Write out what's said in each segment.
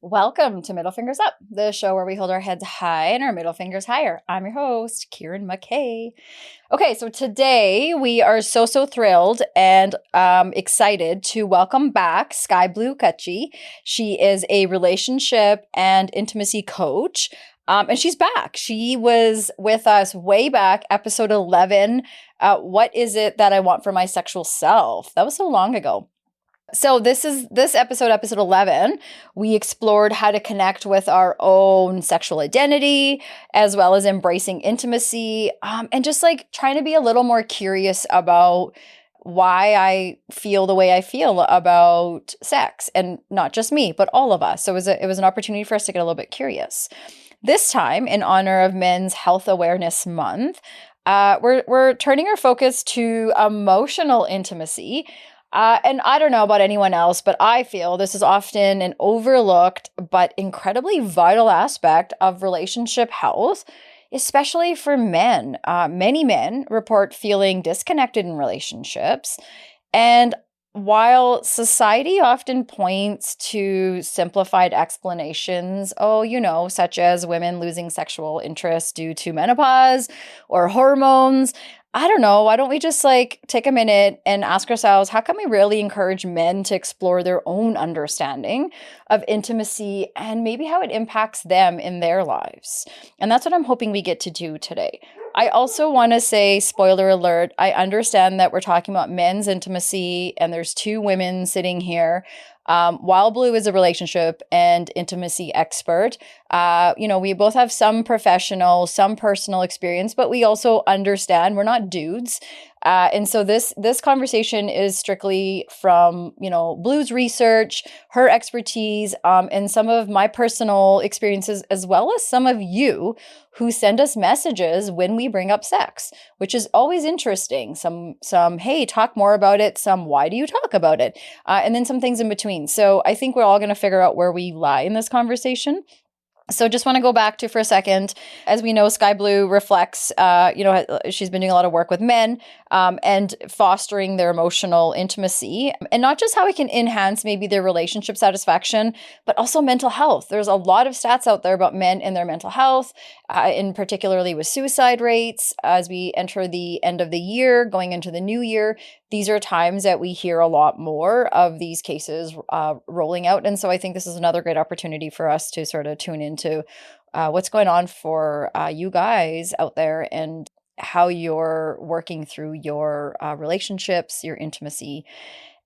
Welcome to Middle Fingers Up, the show where we hold our heads high and our middle fingers higher. I'm your host, Kieran McKay. Okay, so today we are so thrilled and excited to welcome back SkyeBlu Cutchie. She is a relationship and intimacy coach, and she's back. She was with us way back, episode 11. What is it that I want for my sexual self? That was so long ago. So this episode 11, we explored how to connect with our own sexual identity, as well as embracing intimacy, and just like trying to be a little more curious about why I feel the way I feel about sex, and not just me, but all of us. So it was an opportunity for us to get a little bit curious. This time, in honor of Men's Health Awareness Month, we're turning our focus to emotional intimacy. And I don't know about anyone else, but I feel this is often an overlooked but incredibly vital aspect of relationship health, especially for men. Many men report feeling disconnected in relationships. And while society often points to simplified explanations, such as women losing sexual interest due to menopause or hormones, I don't know, why don't we just take a minute and ask ourselves, how can we really encourage men to explore their own understanding of intimacy and maybe how it impacts them in their lives? And that's what I'm hoping we get to do today. I also want to say, spoiler alert, I understand that we're talking about men's intimacy and there's two women sitting here. While Blue is a relationship and intimacy expert, we both have some professional, some personal experience, but we also understand we're not dudes. And so this conversation is strictly from, Blue's research, her expertise, and some of my personal experiences, as well as some of you who send us messages when we bring up sex, which is always interesting. Some, hey, talk more about it. Some, why do you talk about it? And then some things in between. So I think we're all going to figure out where we lie in this conversation. So just want to go back to for a second. As we know, SkyeBlu reflects, she's been doing a lot of work with men and fostering their emotional intimacy, and not just how it can enhance maybe their relationship satisfaction, but also mental health. There's a lot of stats out there about men and their mental health, in particularly with suicide rates. As we enter the end of the year, going into the new year, these are times that we hear a lot more of these cases rolling out. And so I think this is another great opportunity for us to sort of tune into what's going on for you guys out there and how you're working through your relationships, your intimacy.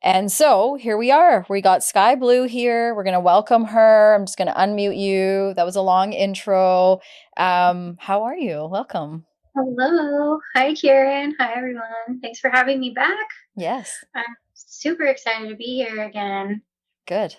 And so here we are. We got SkyeBlu here. We're going to welcome her. I'm just going to unmute you. That was a long intro. How are you? Welcome. Hello. Hi, Kieran. Hi, everyone. Thanks for having me back. Yes. I'm super excited to be here again. Good.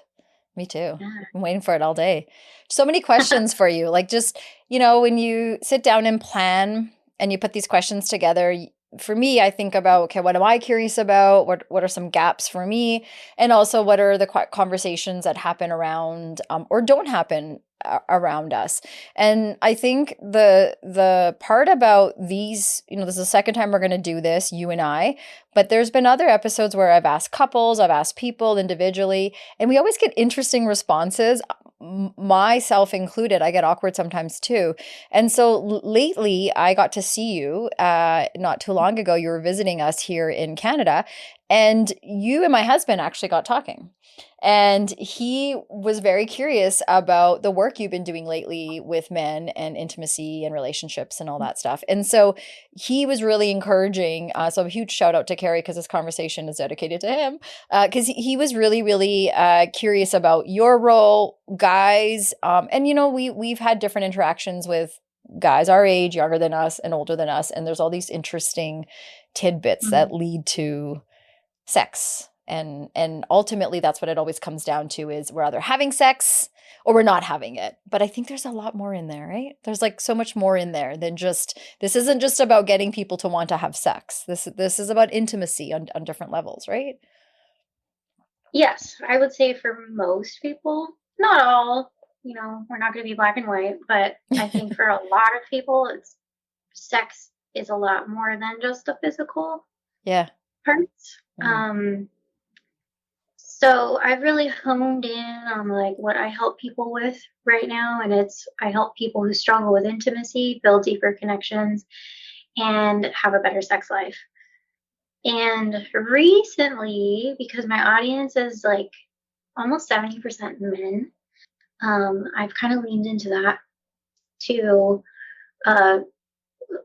Me too. Yeah. I'm waiting for it all day. So many questions for you. When you sit down and plan and you put these questions together, for me, I think about, okay, what am I curious about? What are some gaps for me? And also, what are the conversations that happen around or don't happen around us? And I think the part about these, this is the second time we're going to do this, you and I, but there's been other episodes where I've asked couples, I've asked people individually, and we always get interesting responses, myself included. I get awkward sometimes too. And so lately I got to see you not too long ago. You were visiting us here in Canada, and you and my husband actually got talking. And he was very curious about the work you've been doing lately with men and intimacy and relationships and all that stuff. And so he was really encouraging. So a huge shout out to Carrie, because this conversation is dedicated to him, because he was really, really curious about your role, guys. And, we've had different interactions with guys our age, younger than us and older than us. And there's all these interesting tidbits that lead to sex. And ultimately, that's what it always comes down to, is we're either having sex or we're not having it. But I think there's a lot more in there, right? There's like so much more in there than just, this isn't just about getting people to want to have sex. This is about intimacy on different levels, right? Yes, I would say for most people, not all, we're not going to be black and white, but I think for a lot of people, it's sex is a lot more than just the physical Yeah. parts. Mm. So I've really honed in on like what I help people with right now, and I help people who struggle with intimacy build deeper connections and have a better sex life. And recently, because my audience is like almost 70% men, I've kind of leaned into that to uh,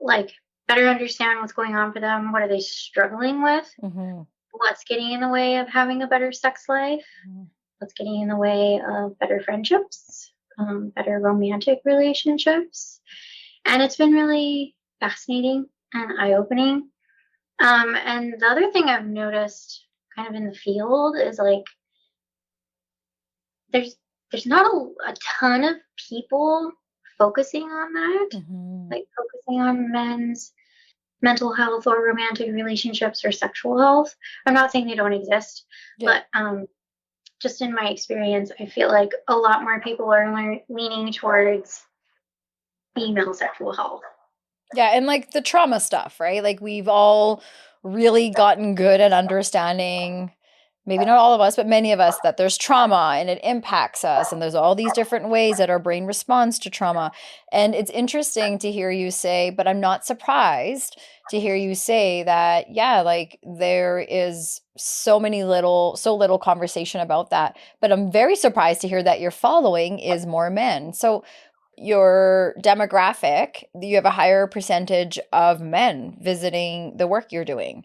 like better understand what's going on for them. What are they struggling with? Mm-hmm. What's getting in the way of having a better sex life? Mm-hmm. What's getting in the way of better friendships, better romantic relationships? And it's been really fascinating and eye opening. And the other thing I've noticed kind of in the field is like there's there's not a ton of people focusing on that, Mm-hmm. like focusing on men's mental health or romantic relationships or sexual health. I'm not saying they don't exist, Yeah. but just in my experience, I feel like a lot more people are leaning towards female sexual health. Yeah, and like the trauma stuff, right? Like we've all really gotten good at understanding, maybe not all of us, but many of us, that there's trauma and it impacts us. And there's all these different ways that our brain responds to trauma. And it's interesting to hear you say, but I'm not surprised to hear you say that, yeah, like there is so little conversation about that. But I'm very surprised to hear that your following is more men. So your demographic, you have a higher percentage of men visiting the work you're doing.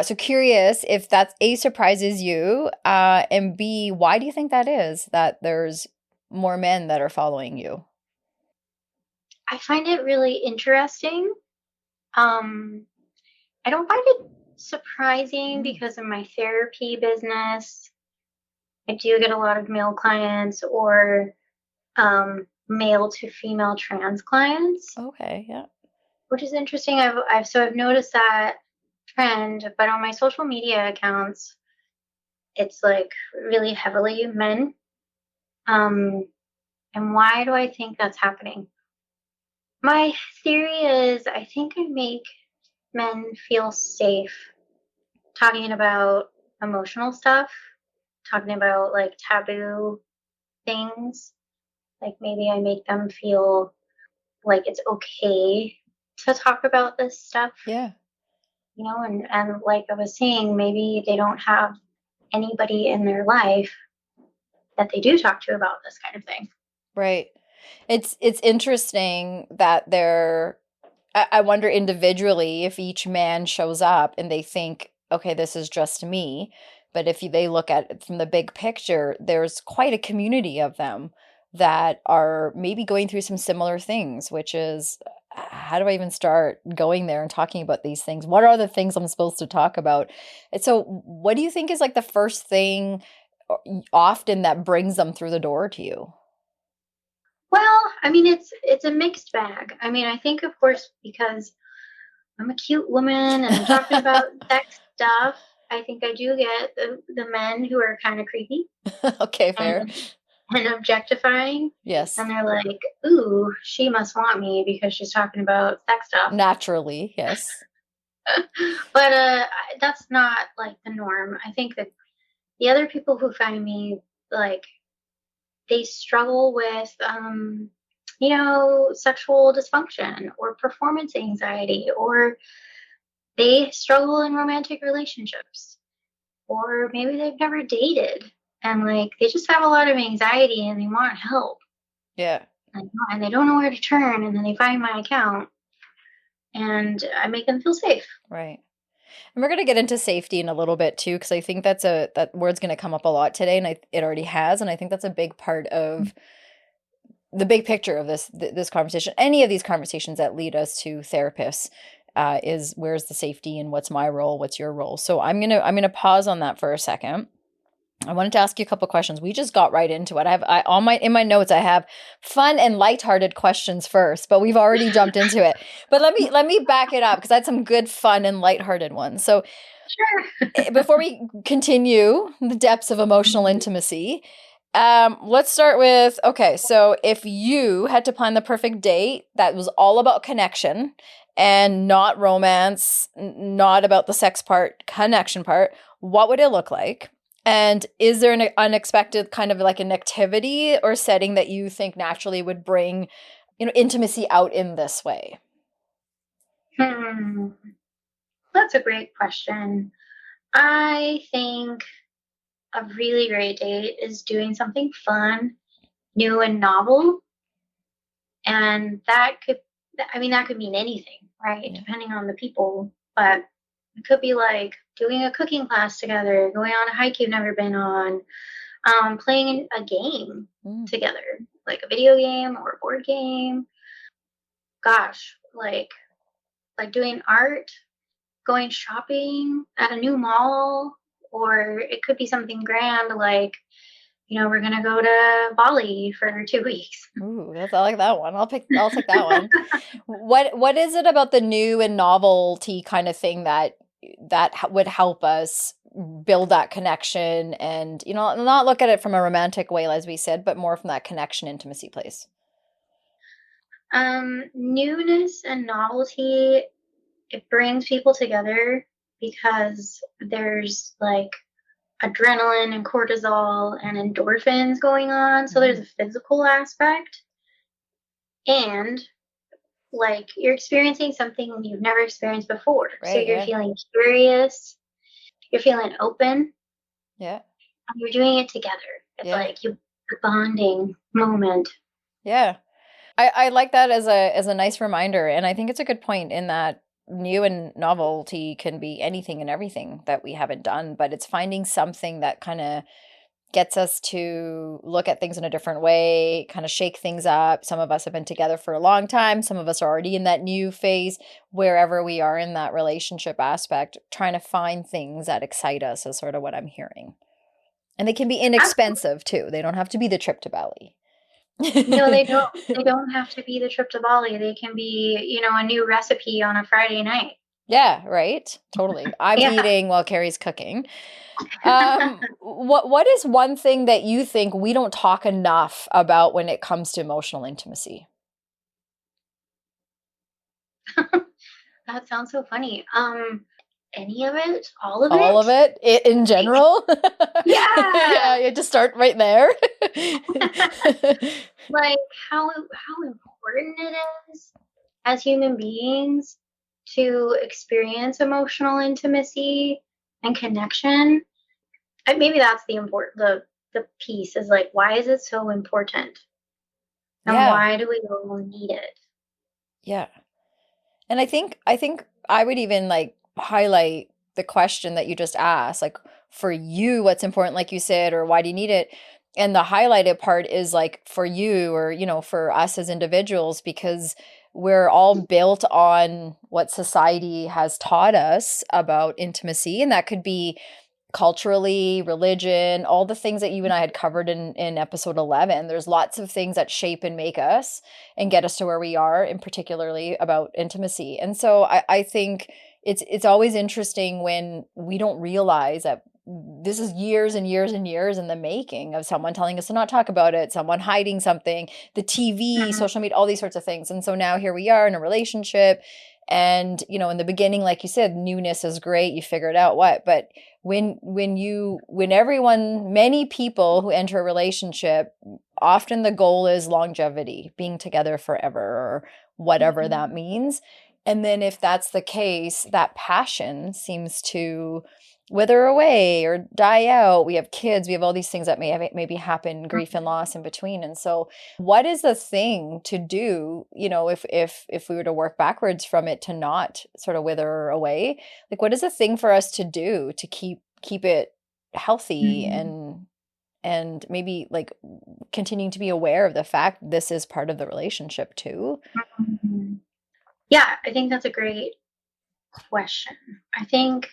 So curious if that's A, surprises you, and B, why do you think that is, that there's more men that are following you? I find it really interesting. Um, I don't find it surprising Mm. because in my therapy business, I do get a lot of male clients or male to female trans clients, Okay, yeah. which is interesting. I've noticed that trend, but on my social media accounts, it's like really heavily men. Um, and why do I think that's happening? My theory is I think I make men feel safe talking about emotional stuff, talking about like taboo things. Like maybe I make them feel like it's okay to talk about this stuff, Yeah. and like I was saying, maybe they don't have anybody in their life that they do talk to about this kind of thing. Right. It's interesting that I wonder individually if each man shows up and they think, okay, this is just me. But if they look at it from the big picture, there's quite a community of them that are maybe going through some similar things, which is, how do I even start going there and talking about these things? What are the things I'm supposed to talk about? And so, what do you think is like the first thing often that brings them through the door to you? Well, I mean, it's a mixed bag. I mean, I think of course because I'm a cute woman and I'm talking about sex stuff. I think I do get the men who are kind of creepy Okay, and fair. and objectifying, Yes. and they're like, "Ooh, she must want me because she's talking about sex stuff." Naturally, yes. But that's not like the norm. I think that the other people who find me like they struggle with sexual dysfunction or performance anxiety, or they struggle in romantic relationships, or maybe they've never dated and like they just have a lot of anxiety and they want help Yeah. and they don't know where to turn, and then they find my account and I make them feel safe. Right. And we're going to get into safety in a little bit too, because I think that word's going to come up a lot today, and it already has, and I think that's a big part of the big picture of this conversation. Any of these conversations that lead us to therapists, is where's the safety and what's my role, what's your role. So I'm gonna pause on that for a second. I wanted to ask you a couple questions. We just got right into it. In my notes I have fun and lighthearted questions first, but we've already jumped into it. But let me back it up because I had some good fun and lighthearted ones. So Sure. before we continue the depths of emotional intimacy, let's start with, okay, so if you had to plan the perfect date that was all about connection and not romance, not about the sex part, connection part, what would it look like? And is there an unexpected kind of like an activity or setting that you think naturally would bring, intimacy out in this way? Hmm. That's a great question. I think a really great date is doing something fun, new and novel. And that could mean anything, right? Yeah. Depending on the people. But it could be like doing a cooking class together, going on a hike you've never been on, playing a game Mm. together, like a video game or a board game. Gosh, like doing art, going shopping at a new mall, or it could be something grand like, we're gonna go to Bali for 2 weeks. Ooh, I like that one. I'll take that one. What is it about the new and novelty kind of thing that would help us build that connection and, not look at it from a romantic way, as we said, but more from that connection intimacy place? Newness and novelty, it brings people together because there's like adrenaline and cortisol and endorphins going on. So there's Mm, a physical aspect, and like you're experiencing something you've never experienced before. So right, you're yeah. feeling curious, you're feeling open, Yeah. and you're doing it together. It's Yeah. like a bonding moment. Yeah. I like that as a nice reminder, and I think it's a good point in that new and novelty can be anything and everything that we haven't done, but it's finding something that kind of gets us to look at things in a different way, kind of shake things up. Some of us have been together for a long time. Some of us are already in that new phase, wherever we are in that relationship aspect, trying to find things that excite us is sort of what I'm hearing. And they can be Absolutely. inexpensive too. They don't have to be the trip to Bali. No, they don't. They don't have to be the trip to Bali. They can be, a new recipe on a Friday night. Yeah, right. Totally. I'm Yeah. eating while Carrie's cooking. What is one thing that you think we don't talk enough about when it comes to emotional intimacy? That sounds so funny. Any of it? All of All it? of it in general? Yeah. Yeah, you just start right there. Like how important it is as human beings to experience emotional intimacy and connection. And maybe that's the piece is like, why is it so important? And Yeah, why do we all need it? yeah. And I think I would even like highlight the question that you just asked, like for you, what's important, like you said, or why do you need it? And the highlighted part is like for you or, for us as individuals, because we're all built on what society has taught us about intimacy. And that could be culturally, religion, all the things that you and I had covered in episode 11. There's lots of things that shape and make us and get us to where we are, and particularly about intimacy. And so I think it's always interesting when we don't realize that this is years and years and years in the making of someone telling us to not talk about it, someone hiding something, the TV, Mhm. social media, all these sorts of things. And so now here we are in a relationship. And, in the beginning, like you said, newness is great. You figure it out what, but many people who enter a relationship, often the goal is longevity, being together forever or whatever that Mhm. means. And then if that's the case, that passion seems to wither away or die out. We have kids, we have all these things that maybe happen, grief and loss in between. And so what is the thing to do, if we were to work backwards from it to not sort of wither away? Like what is the thing for us to do to keep it healthy Mhm. and maybe like continuing to be aware of the fact this is part of the relationship too? Mhm. Yeah, I think that's a great question. I think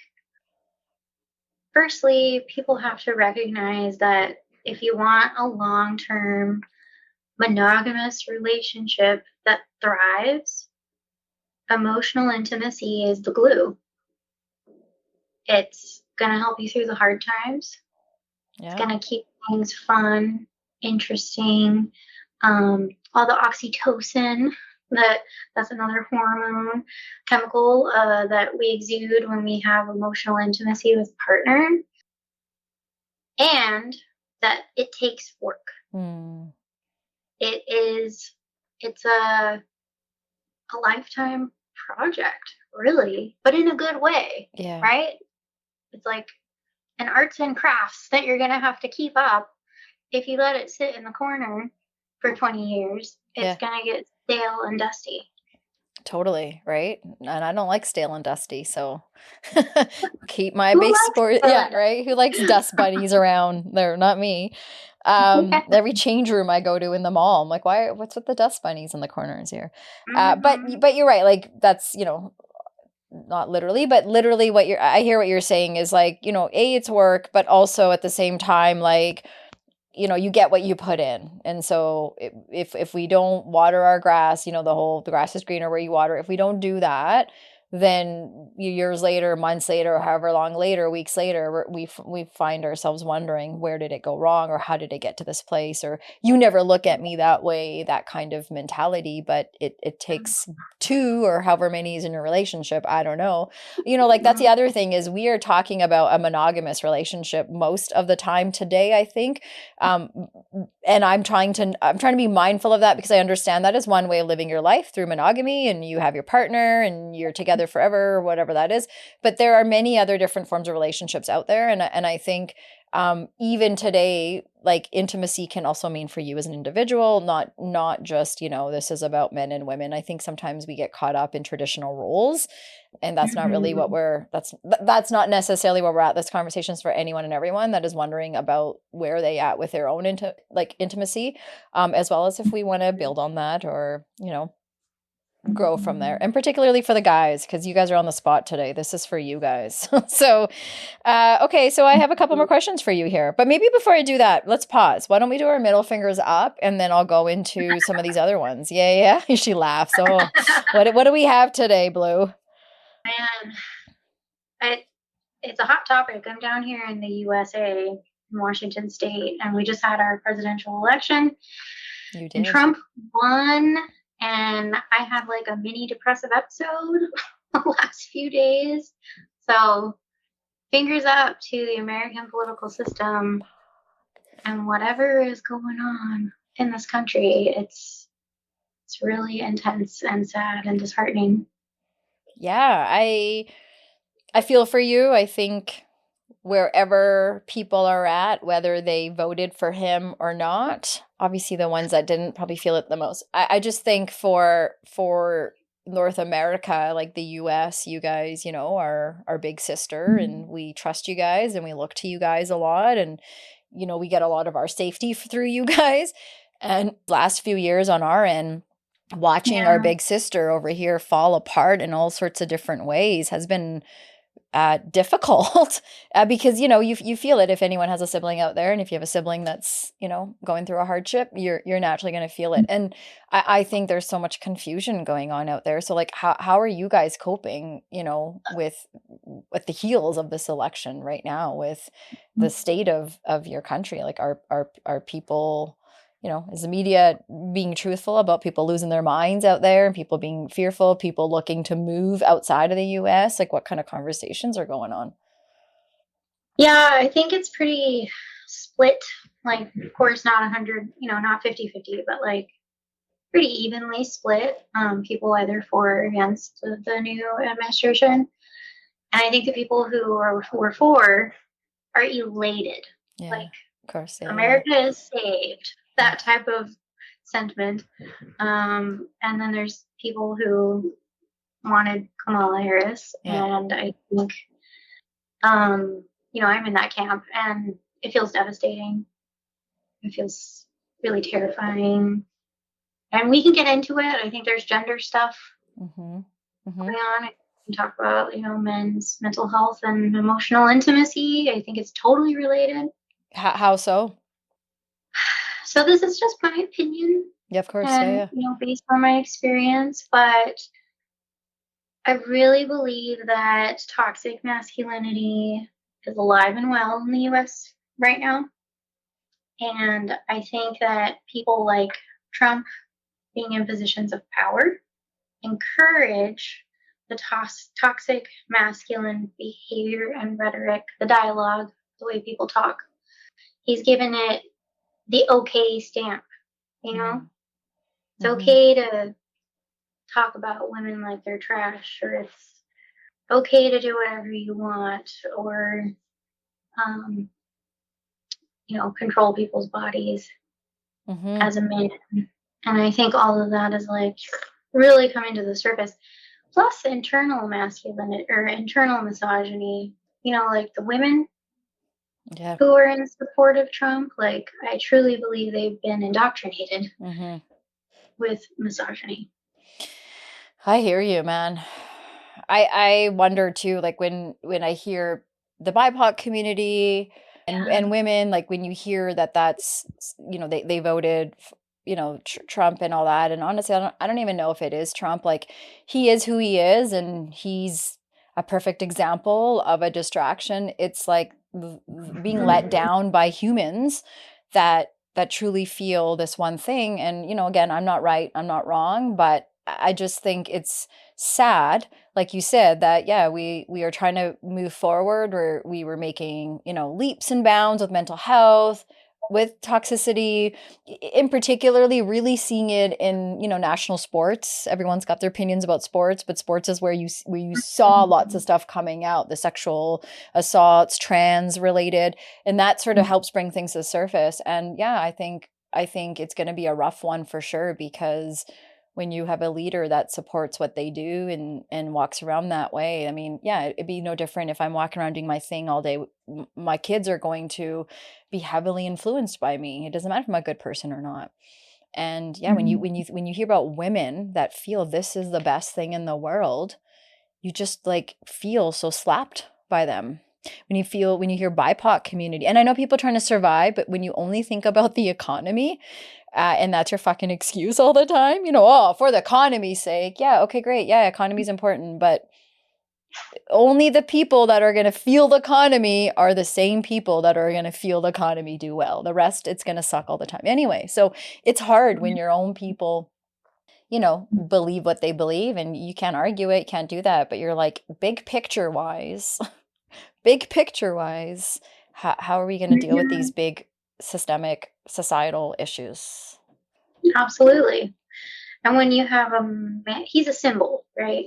firstly, people have to recognize that if you want a long-term monogamous relationship that thrives, emotional intimacy is the glue. It's going to help you through the hard times. It's Yeah. going to keep things fun, interesting. All the oxytocin, that's another hormone chemical that we exude when we have emotional intimacy with a partner, and that it takes work. Mm. It's a lifetime project, really, but in a good way, Yeah. right? It's like an arts and crafts that you're going to have to keep up. If you let it sit in the corner for 20 years, it's Yeah. going to get stale and dusty. Totally, right? And I don't like stale and dusty, so keep my Who base likes sport. stale Yeah, and right? Who likes dust bunnies around? They're not me. dusty? Every change room I go to in the mall, I'm like, why? What's with the dust bunnies in the corners here? Mhm. But you're right. Like that's not literally, but literally what I hear what you're saying is like it's work, but also at the same time like you get what you put in. And so if we don't water our grass, the grass is greener where you water. If we don't do that, then years later, months later, or however long later, weeks later, we find ourselves wondering, where did it go wrong, or how did it get to this place, or you never look at me that way, that kind of mentality. But it takes two or however many is in a relationship. I don't know. Like that's the other thing is we are talking about a monogamous relationship most of the time today, I think. um, and I'm trying to be mindful of that because I understand that is one way of living your life through monogamy, and you have your partner and you're together forever, or whatever that is. But there are many other different forms of relationships out there, and I think even today, like intimacy can also mean for you as an individual, not just this is about men and women. I think sometimes we get caught up in traditional roles, and that's not really what Mhm. that's not necessarily where we're at. This conversation is for anyone and everyone that is wondering about where they at with their own intimacy, as well as if we want to build on that, or grow from there. And particularly for the guys, because you guys are on the spot today. This is for you guys. So okay, so I have a couple more questions for you here, but maybe before I do that, let's pause. Why don't we do our middle fingers up, and then I'll go into some of these other ones. Yeah. She laughs. Oh, what do we have today, Blue? Man, I, it's a hot topic. I'm down here in the USA, in Washington State, and we just had our presidential election, You and did. Trump won. And I had like a mini depressive episode the last few days. So, fingers up to the American political system and whatever is going on in this country. It's really intense and sad and disheartening. Yeah, I feel for you. I think wherever people are at, whether they voted for him or not, obviously the ones that didn't probably feel it the most. I just think for North America, like the US, you guys, are our big sister, and we trust you guys and we look to you guys a lot, and we get a lot of our safety through you guys. And last few years on our end, watching our Yeah. big sister over here fall apart in all sorts of different ways has been difficult because you feel it if anyone has a sibling out there, and if you have a sibling that's going through a hardship, you're naturally going to feel it. And I think there's so much confusion going on out there. So like how are you guys coping with the heels of this election right now, with the state of your country? Like are people, is the media being truthful about people losing their minds out there, and people being fearful, people looking to move outside of the US? Like what kind of conversations are going on? Yeah, I think it's pretty split. Like, of course, not 100, not 50-50, but like pretty evenly split. People either for or against the new administration. And I think the people who are for are elated. Yeah, Like, of course. Yeah. America is saved. Yeah. That type of sentiment. And then there's people who wanted Kamala Harris. Yeah. And I think, I'm in that camp, and it feels devastating. It feels really terrifying. And we can get into it. I think there's gender stuff Mm-hmm. Mm-hmm. going on. can talk about, men's mental health and emotional intimacy. I think it's totally related. How so? So this is just my opinion Yeah, of course. Yeah, and, yeah. based on my experience, but I really believe that toxic masculinity is alive and well in the US right now. And I think that people like Trump being in positions of power encourage the toxic masculine behavior and rhetoric, the dialogue, the way people talk. He's given it the okay stamp, you know? It's Mm-hmm. okay to talk about women like they're trash, or it's okay to do whatever you want, or, um, control people's bodies Mm-hmm. as a man. And I think all of that is like really coming to the surface. Plus internal masculinity or internal misogyny, like the women Yeah. who are in support of Trump, like I truly believe they've been indoctrinated Mm-hmm. with misogyny. I hear you, man. I wonder too, like when I hear the BIPOC community Yeah. and women, like when you hear that that's they voted Trump and all that, and honestly I don't even know if it is Trump. Like he is who he is, and he's a perfect example of a distraction. It's like being let down by humans that truly feel this one thing. And again, I'm not right, I'm not wrong, but I just think it's sad, like you said, that yeah, we are trying to move forward, where we were making leaps and bounds with mental health, with toxicity, in particularly really seeing it in national sports. Everyone's got their opinions about sports, but sports is where you saw lots of stuff coming out, the sexual assaults, trans related, and that sort of helps bring things to the surface. And yeah, I think it's going to be a rough one for sure, because when you have a leader that supports what they do and walks around that way, I mean, yeah, it'd be no different if I'm walking around doing my thing all day. My kids are going to be heavily influenced by me. It doesn't matter if I'm a good person or not. And yeah, when you hear about women that feel this is the best thing in the world, you just like feel so slapped by them. When you hear BIPOC community, and I know people trying to survive, but when you only think about the economy, and that's your fucking excuse all the time, oh, for the economy's sake. Yeah, okay, great. Yeah, economy's important, but only the people that are going to feel the economy are the same people that are going to feel the economy do well. The rest, it's going to suck all the time. Anyway, so it's hard when your own people, believe what they believe, and you can't argue it, can't do that. But you're like, big picture wise, big picture wise, how are we going to deal with these big systemic societal issues? Absolutely. And when you have a man, he's a symbol, right?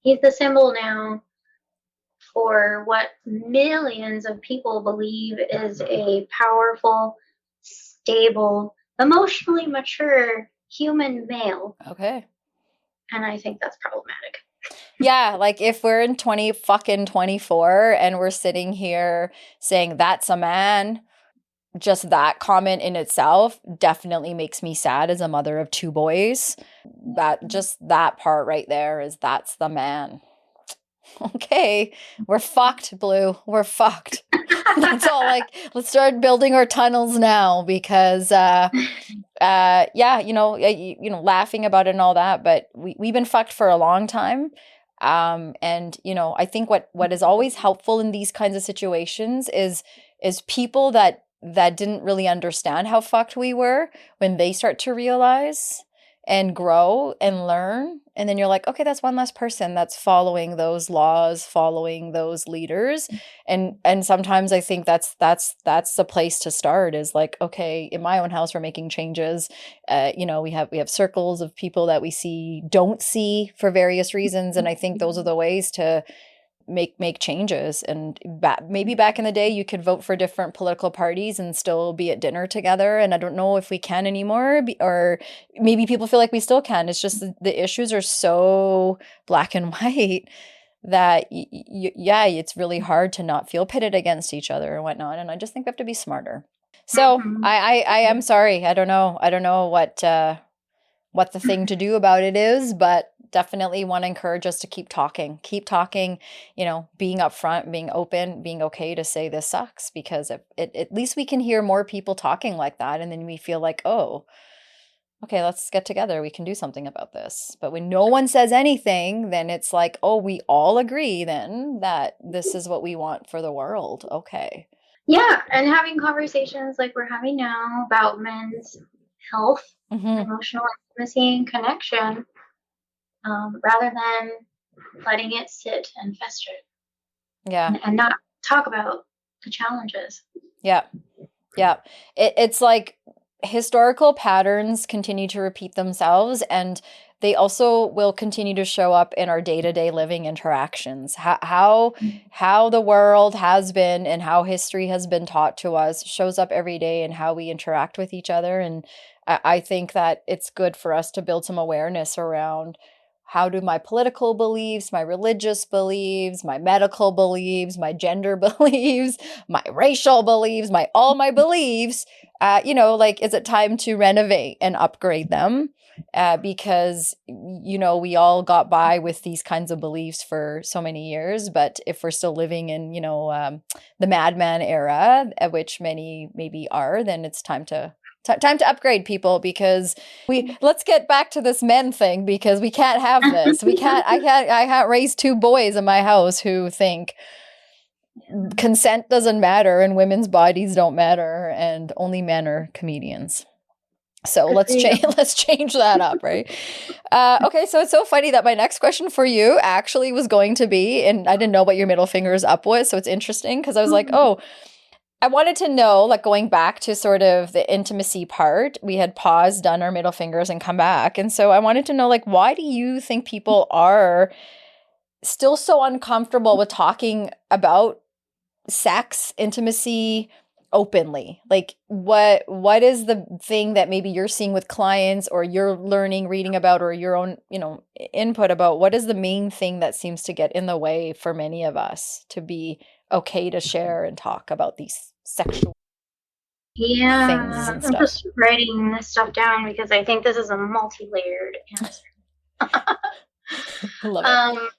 He's the symbol now for what millions of people believe is a powerful, stable, emotionally mature human male. Okay. And I think that's problematic. Yeah, like if we're in 24 and we're sitting here saying that's a man, just that comment in itself definitely makes me sad as a mother of two boys. That part right there is that's the man. Okay, we're fucked, Blue. We're fucked. That's all. Like, let's start building our tunnels now, because yeah, laughing about it and all that, but we've been fucked for a long time. And I think what is always helpful in these kinds of situations is people that didn't really understand how fucked we were, when they start to realize and grow and learn, and then you're like, okay, that's one less person that's following those laws, following those leaders. And sometimes I think that's the place to start, is like, okay, in my own house we're making changes. We have circles of people that we don't see for various reasons, and I think those are the ways to make changes. And maybe back in the day you could vote for different political parties and still be at dinner together, and I don't know if we can anymore, or maybe people feel like we still can. It's just the issues are so black and white that yeah, it's really hard to not feel pitted against each other and whatnot. And I just think we have to be smarter. So Mm-hmm. I am sorry, I don't know what the thing to do about it is, but definitely want to encourage us to keep talking, being upfront, being open, being okay to say this sucks, because at least we can hear more people talking like that. And then we feel like, oh, okay, let's get together. We can do something about this. But when no one says anything, then it's like, oh, we all agree then that this is what we want for the world. Okay. Yeah, and having conversations like we're having now about men's health, emotional intimacy, and connection, rather than letting it sit and fester. Yeah. And not talk about the challenges. Yeah. Yeah. It's like historical patterns continue to repeat themselves, and they also will continue to show up in our day-to-day living interactions. How the world has been and how history has been taught to us shows up every day in how we interact with each other. And I think that it's good for us to build some awareness around, how do my political beliefs, my religious beliefs, my medical beliefs, my gender beliefs, my racial beliefs, all my beliefs, is it time to renovate and upgrade them? Because, we all got by with these kinds of beliefs for so many years. But if we're still living in, the madman era, at which many maybe are, then it's time to upgrade, people, because let's get back to this men thing, because we can't have this. I can't raise two boys in my house who think consent doesn't matter and women's bodies don't matter and only men are comedians. So let's change that up, right? Okay, so it's so funny that my next question for you actually was going to be, and I didn't know what your middle finger is up with, so it's interesting, because I was like, oh, I wanted to know, like, going back to sort of the intimacy part, we had paused, done our middle fingers, and come back. And so I wanted to know, like, why do you think people are still so uncomfortable with talking about sex, intimacy openly? Like, what is the thing that maybe you're seeing with clients, or you're learning, reading about, or your own, input about? What is the main thing that seems to get in the way for many of us to be okay to share and talk about these sexual things and stuff? I'm just writing this stuff down because I think this is a multi-layered answer. Love it.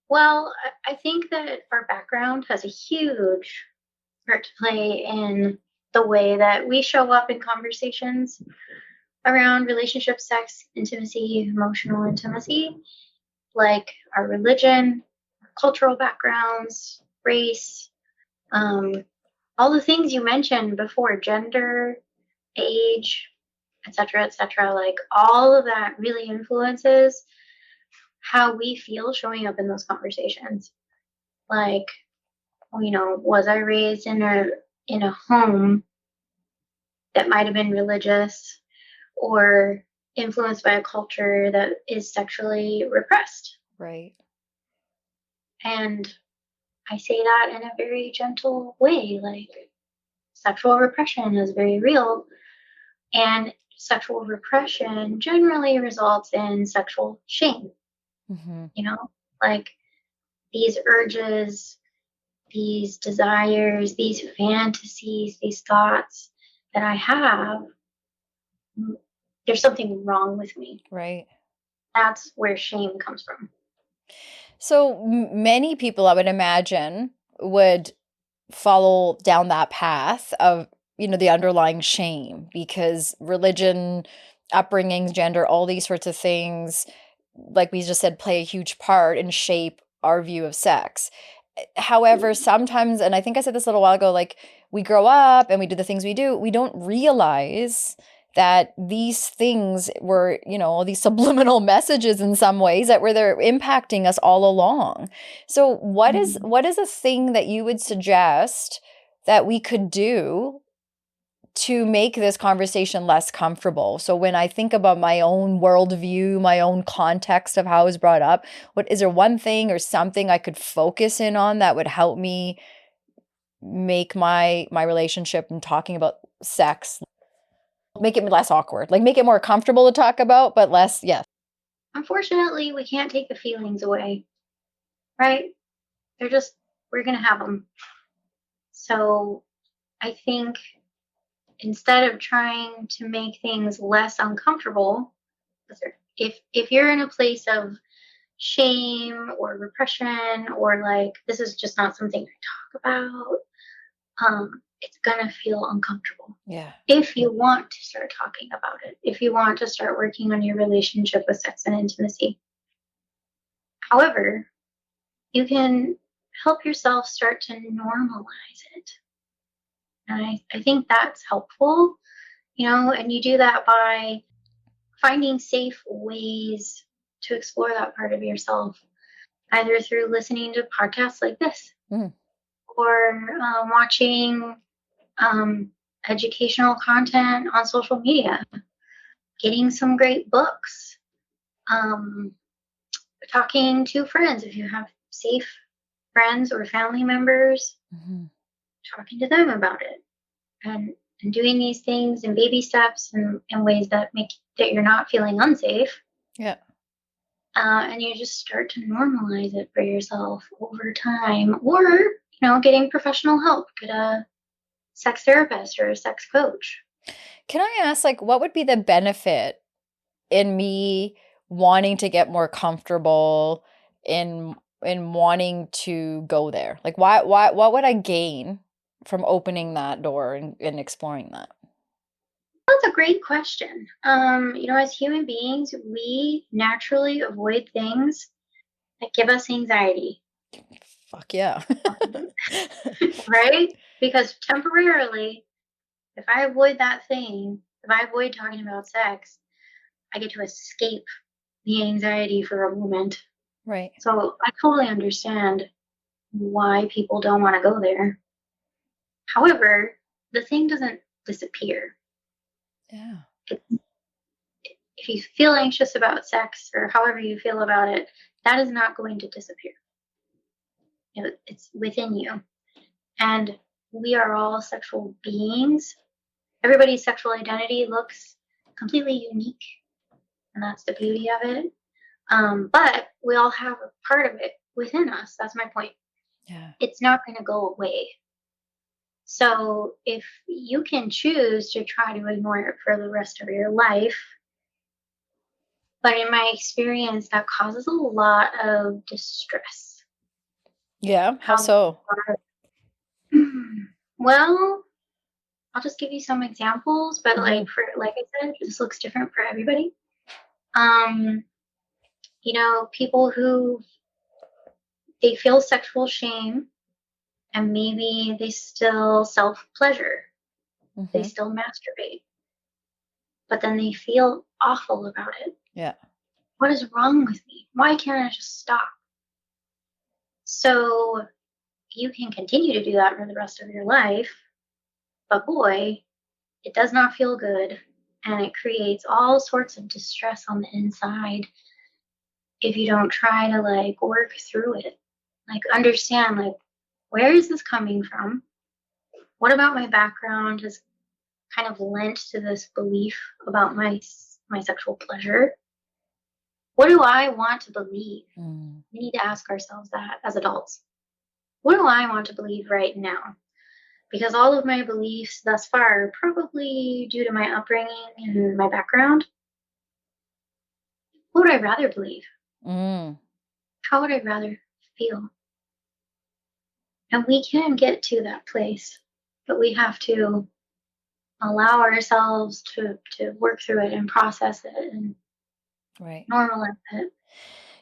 Well, I think that our background has a huge part to play in the way that we show up in conversations around relationships, sex, intimacy, emotional intimacy, like our religion, our cultural backgrounds, race, all the things you mentioned before, gender, age, etc., like all of that really influences how we feel showing up in those conversations. Like, was I raised in a home that might have been religious or influenced by a culture that is sexually repressed? Right. And I say that in a very gentle way, like, sexual repression is very real, and sexual repression generally results in sexual shame. Like, these urges, these desires, these fantasies, these thoughts that I have, there's something wrong with me. Right. That's where shame comes from. So many people, I would imagine, would follow down that path of, the underlying shame, because religion, upbringing, gender, all these sorts of things, like we just said, play a huge part and shape our view of sex. However, sometimes, and I think I said this a little while ago, like, we grow up and we do the things we do, we don't realize that these things were, these subliminal messages in some ways that they're impacting us all along. So what is a thing that you would suggest that we could do to make this conversation less comfortable? So when I think about my own worldview, my own context of how I was brought up, is there one thing or something I could focus in on that would help me make my relationship and talking about sex, make it less awkward, like make it more comfortable to talk about, but less, yeah. Unfortunately, we can't take the feelings away, right? We're going to have them. So I think instead of trying to make things less uncomfortable, because if you're in a place of shame or repression, or like this is just not something to talk about, it's gonna feel uncomfortable. Yeah. If you want to start talking about it, if you want to start working on your relationship with sex and intimacy. However, you can help yourself start to normalize it. And I think that's helpful, and you do that by finding safe ways to explore that part of yourself, either through listening to podcasts like this, Mm. or watching educational content on social media, getting some great books, um, talking to friends if you have safe friends or family members, Mm-hmm. talking to them about it, and doing these things in baby steps and in ways that make that you're not feeling unsafe. Yeah. And you just start to normalize it for yourself over time, or getting professional help, get a sex therapist or a sex coach. Can I ask, like, what would be the benefit in me wanting to get more comfortable in wanting to go there? Like, what would I gain from opening that door and exploring that? That's a great question. As human beings, we naturally avoid things that give us anxiety, Fuck yeah. right? Because temporarily, if I avoid that thing, if I avoid talking about sex, I get to escape the anxiety for a moment. Right. So I totally understand why people don't want to go there. However, the thing doesn't disappear. Yeah. If you feel anxious about sex or however you feel about it, that is not going to disappear. It's within you. And we are all sexual beings. Everybody's sexual identity looks completely unique, and that's the beauty of it. But we all have a part of it within us. That's my point. Yeah. It's not going to go away. So if you can choose to try to ignore it for the rest of your life, but in my experience, that causes a lot of distress. Yeah. How so? Well, I'll just give you some examples, but Mhm. like I said, this looks different for everybody. People who they feel sexual shame and maybe they still self-pleasure. They Mhm. still masturbate, but then they feel awful about it. Yeah. What is wrong with me? Why can't I just stop? So you can continue to do that for the rest of your life, but boy, it does not feel good, and it creates all sorts of distress on the inside if you don't try to work through it. Understand where is this coming from? What about my background has kind of lent to this belief about my sexual pleasure? What do I want to believe? Mm. We need to ask ourselves that as adults. What do I want to believe right now? Because all of my beliefs thus far are probably due to my upbringing and my background. What would I rather believe? Mm. How would I rather feel? And we can get to that place, but we have to allow ourselves to work through it and process it and Right. normalize it.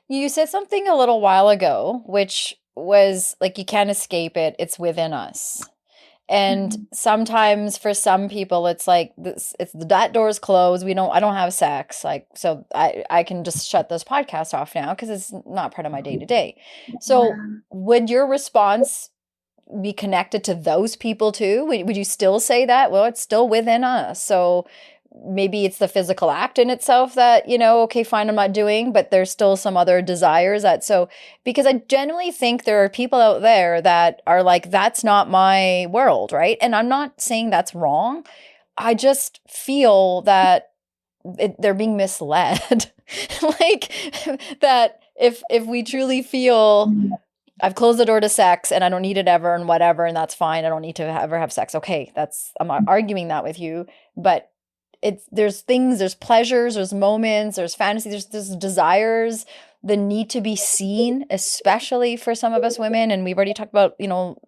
You said something a little while ago, which was like, you can't escape it. It's within us. And Mhm. sometimes for some people, it's like this, it's that door's closed. I don't have sex. Like, so I can just shut this podcast off now because it's not part of my day to day. So Yeah. would your response be connected to those people too? Would you still say that? Well, it's still within us. So maybe it's the physical act in itself that, okay, fine, I'm not doing, but there's still some other desires because I genuinely think there are people out there that are like, that's not my world, right? And I'm not saying that's wrong. I just feel that they're being misled. Like that if we truly feel I've closed the door to sex and I don't need it ever and whatever, and that's fine. I don't need to ever have sex. Okay, I'm not arguing that with you, but there's things, there's pleasures, there's moments, there's fantasy, there's desires, the need to be seen, especially for some of us women. And we've already talked about,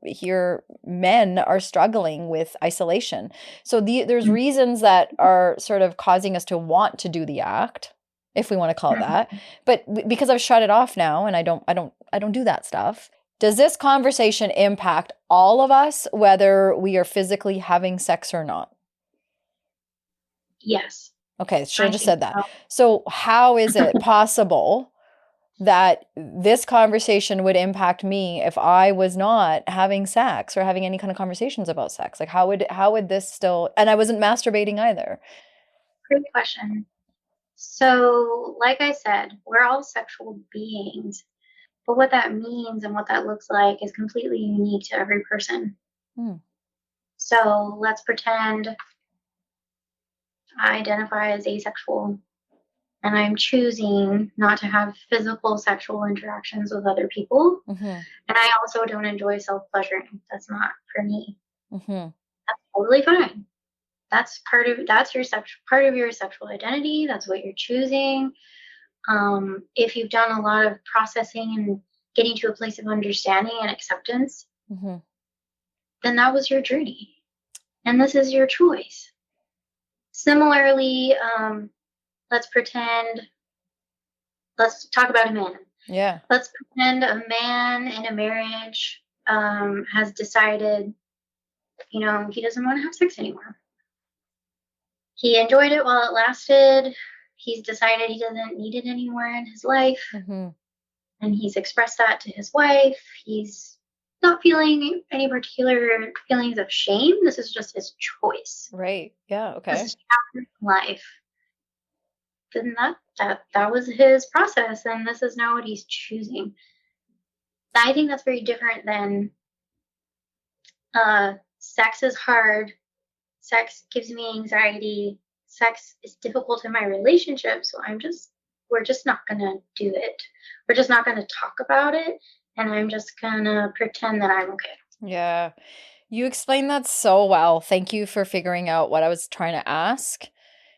here men are struggling with isolation. So there's reasons that are sort of causing us to want to do the act, if we want to call it that. But because I've shut it off now and I don't do that stuff. Does this conversation impact all of us, whether we are physically having sex or not? Yes. Okay, should have just said that. So how is it possible that this conversation would impact me if I was not having sex or having any kind of conversations about sex? Like how would this still, and I wasn't masturbating either. Great question. So, like I said, we're all sexual beings, but what that means and what that looks like is completely unique to every person. So let's pretend I identify as asexual and I'm choosing not to have physical sexual interactions with other people. And I also don't enjoy self-pleasuring. That's not for me. That's totally fine. That's part of your sexual identity. That's what you're choosing. If you've done a lot of processing and getting to a place of understanding and acceptance, then that was your journey. And this is your choice. Similarly, let's talk about a man. Yeah. Let's pretend a man in a marriage has decided, he doesn't want to have sex anymore. He enjoyed it while it lasted. He's decided he doesn't need it anymore in his life. And he's expressed that to his wife. He's not feeling any particular feelings of shame. This is just his choice. Right. Yeah. Okay. This is chapter in life. Then that was his process, and this is now what he's choosing. I think that's very different than sex is hard. Sex gives me anxiety. Sex is difficult in my relationship, so we're just not gonna do it. We're just not gonna talk about it, and I'm just gonna pretend that I'm okay. Yeah. You explained that so well. Thank you for figuring out what I was trying to ask,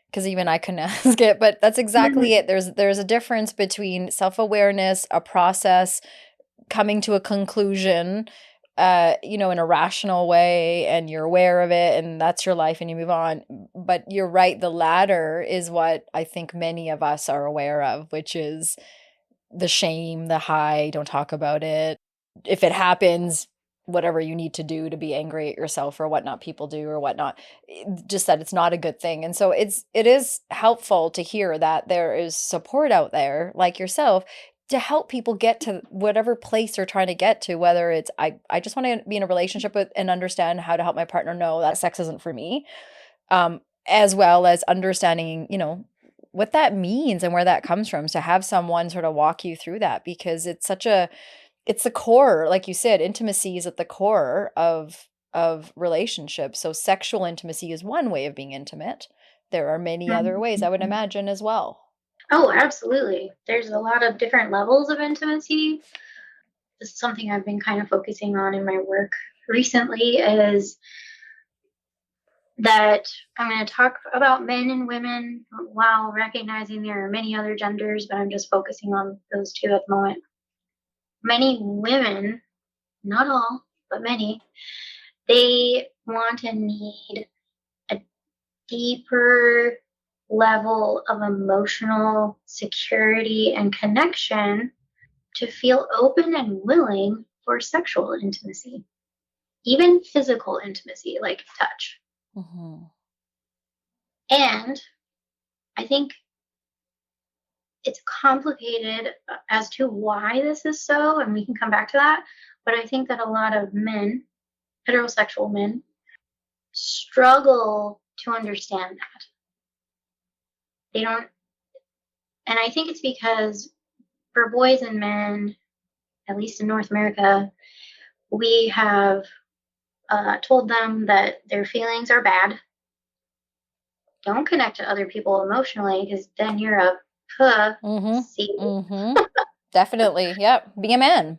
because even I couldn't ask it, but that's exactly it. There's a difference between self-awareness, a process, coming to a conclusion, in a rational way, and you're aware of it, and that's your life, and you move on. But you're right, the latter is what I think many of us are aware of, which is the shame, the don't talk about it. If it happens, whatever you need to do to be angry at yourself or whatnot people do or whatnot, just that it's not a good thing. And so it is helpful to hear that there is support out there like yourself to help people get to whatever place they're trying to get to, whether it's I just want to be in a relationship with and understand how to help my partner know that sex isn't for me, as well as understanding, what that means and where that comes from, to have someone sort of walk you through that, because it's the core, like you said, intimacy is at the core of relationships. So sexual intimacy is one way of being intimate. There are many other ways, I would imagine, as well. Oh, absolutely. There's a lot of different levels of intimacy. This is something I've been kind of focusing on in my work recently, is that I'm going to talk about men and women while recognizing there are many other genders, but I'm just focusing on those two at the moment. Many women, not all, but many, they want and need a deeper level of emotional security and connection to feel open and willing for sexual intimacy, even physical intimacy like touch. And I think it's complicated as to why this is so, and we can come back to that. But I think that a lot of men, heterosexual men, struggle to understand that. They don't, and I think it's because for boys and men, at least in North America, we have told them that their feelings are bad. Don't connect to other people emotionally, because then you're a pussy. Definitely. Yep. Be a man.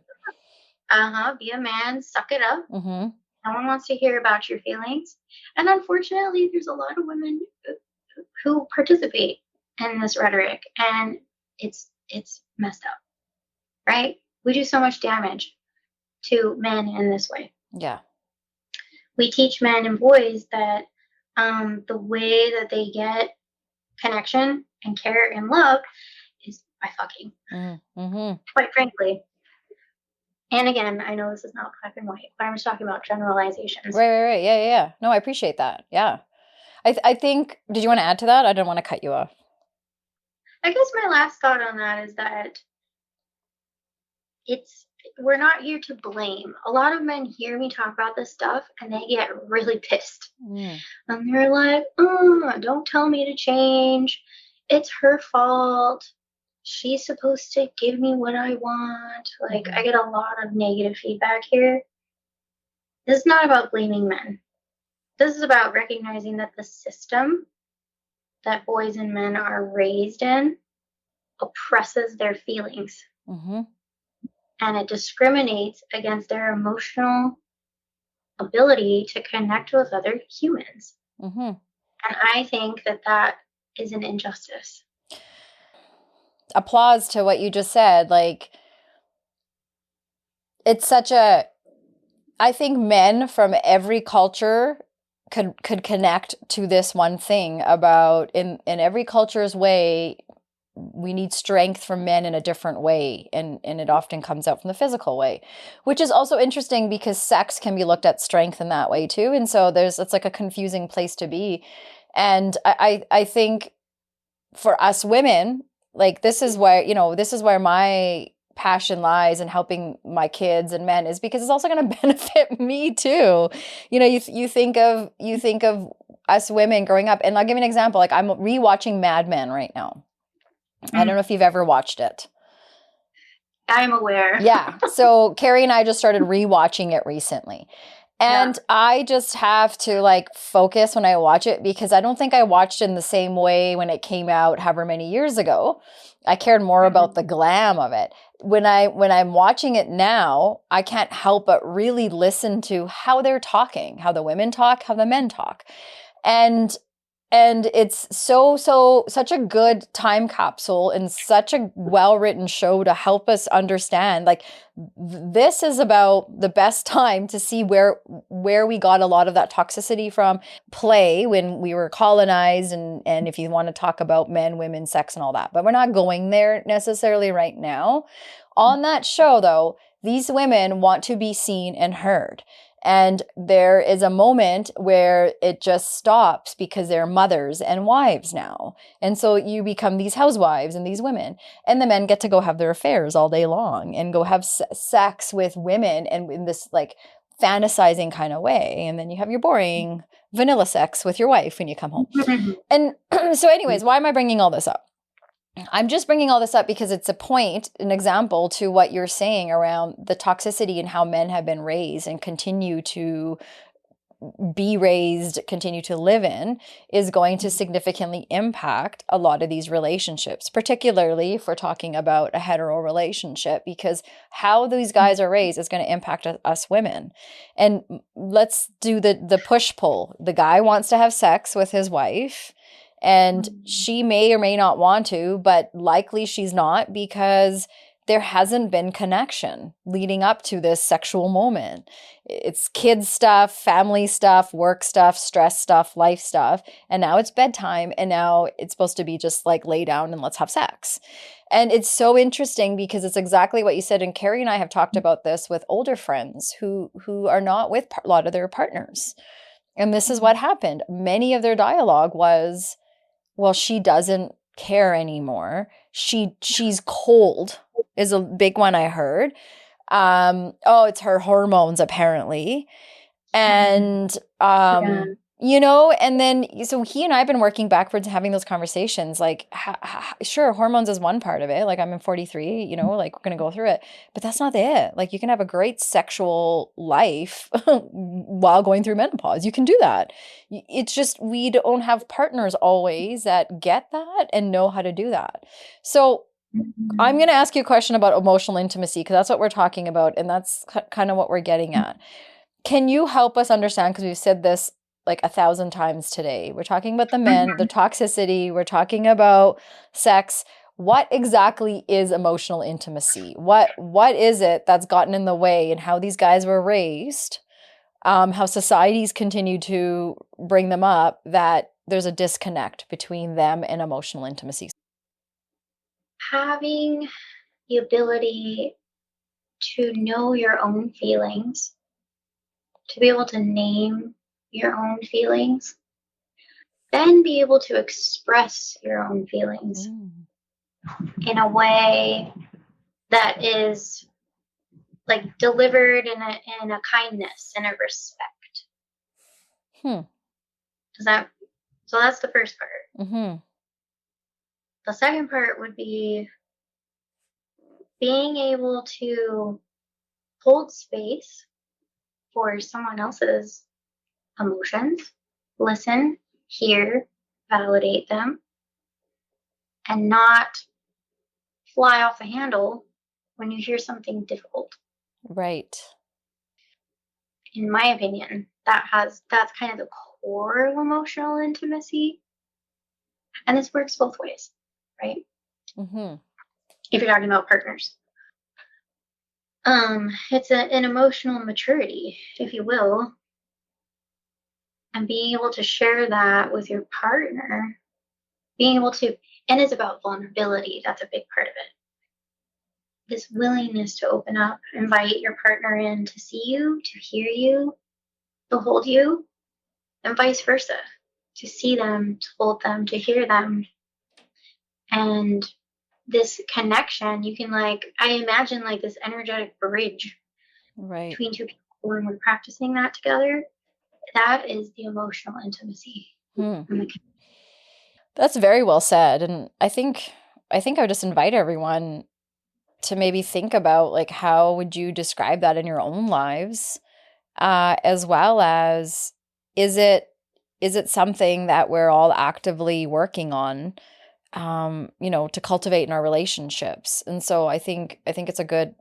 Be a man. Suck it up. No one wants to hear about your feelings. And unfortunately, there's a lot of women who participate in this rhetoric, and it's messed up, right? We do so much damage to men in this way. Yeah. We teach men and boys that the way that they get connection and care and love is by fucking, quite frankly. And again, I know this is not black and white, but I'm just talking about generalizations. Right. Yeah. No, I appreciate that. Yeah. I think, did you want to add to that? I didn't want to cut you off. I guess my last thought on that is that we're not here to blame. A lot of men hear me talk about this stuff and they get really pissed. And they're like, don't tell me to change. It's her fault. She's supposed to give me what I want. Like, I get a lot of negative feedback here. This is not about blaming men. This is about recognizing that the system that boys and men are raised in oppresses their feelings. And it discriminates against their emotional ability to connect with other humans. And I think that that is an injustice. Applause to what you just said. Like, it's such a, I think men from every culture could connect to this one thing about in every culture's way, we need strength from men in a different way. And it often comes out from the physical way, which is also interesting because sex can be looked at strength in that way too. And so it's like a confusing place to be. And I think for us women, like this is where my passion lies in helping my kids and men, is because it's also going to benefit me too. You think of us women growing up, and I'll give you an example. Like, I'm rewatching Mad Men right now. I don't know if you've ever watched it. I'm aware. Yeah. So Carrie and I just started rewatching it recently. And I just have to like focus when I watch it, because I don't think I watched it in the same way when it came out however many years ago. I cared more about the glam of it. When I'm watching it now, I can't help but really listen to how they're talking, how the women talk, how the men talk. And it's such a good time capsule and such a well-written show to help us understand, like, this is about the best time to see where we got a lot of that toxicity from play when we were colonized, and if you want to talk about men, women, sex and all that. But we're not going there necessarily right now. On that show, though, these women want to be seen and heard. And there is a moment where it just stops because they're mothers and wives now. And so you become these housewives and these women. And the men get to go have their affairs all day long and go have sex with women, and in this like fantasizing kind of way. And then you have your boring vanilla sex with your wife when you come home. And so anyways, why am I bringing all this up? I'm just bringing all this up because it's an example to what you're saying around the toxicity and how men have been raised and continue to be raised, continue to live in, is going to significantly impact a lot of these relationships, particularly if we're talking about a hetero relationship, because how these guys are raised is going to impact us women. And let's do the push-pull. The guy wants to have sex with his wife, and she may or may not want to, but likely she's not, because there hasn't been connection leading up to this sexual moment. It's kids stuff, family stuff, work stuff, stress stuff, life stuff. And now it's bedtime, and now it's supposed to be just like lay down and let's have sex. And it's so interesting because it's exactly what you said. And Carrie and I have talked about this with older friends who are not with a lot of their partners. And this is what happened. Many of their dialogue was, well, she doesn't care anymore. She's cold is a big one I heard. It's her hormones apparently. And and then so he and I have been working backwards and having those conversations, like sure, hormones is one part of it. Like, I'm in 43, like, we're going to go through it, but that's not it. Like, you can have a great sexual life while going through menopause. You can do that. It's just, we don't have partners always that get that and know how to do that. So I'm going to ask you a question about emotional intimacy, because that's what we're talking about. And that's kind of what we're getting at. Can you help us understand, because we've said this like 1,000 times today. We're talking about the men, the Mhm. toxicity, we're talking about sex. What exactly is emotional intimacy? What is it that's gotten in the way, and how these guys were raised, how societies continue to bring them up, that there's a disconnect between them and emotional intimacy. Having the ability to know your own feelings, to be able to name your own feelings, then be able to express your own feelings Mm. in a way that is like delivered in a kindness and a respect. Hmm. Does that so that's the first part. Mm-hmm. The second part would be being able to hold space for someone else's emotions, listen, hear, validate them, and not fly off the handle when you hear something difficult. Right. In my opinion, that's kind of the core of emotional intimacy. And this works both ways, right? Mm-hmm. If you're talking about partners. It's an emotional maturity, if you will, and being able to share that with your partner, being able to, and it's about vulnerability. That's a big part of it. This willingness to open up, invite your partner in to see you, to hear you, to hold you, and vice versa, to see them, to hold them, to hear them. And this connection, you can like, I imagine like this energetic bridge Right. between two people when we're practicing that together. That is the emotional intimacy. Hmm. And the That's very well said. And I think I would just invite everyone to maybe think about, like, how would you describe that in your own lives? As well as, is it something that we're all actively working on, to cultivate in our relationships? And so I think it's a good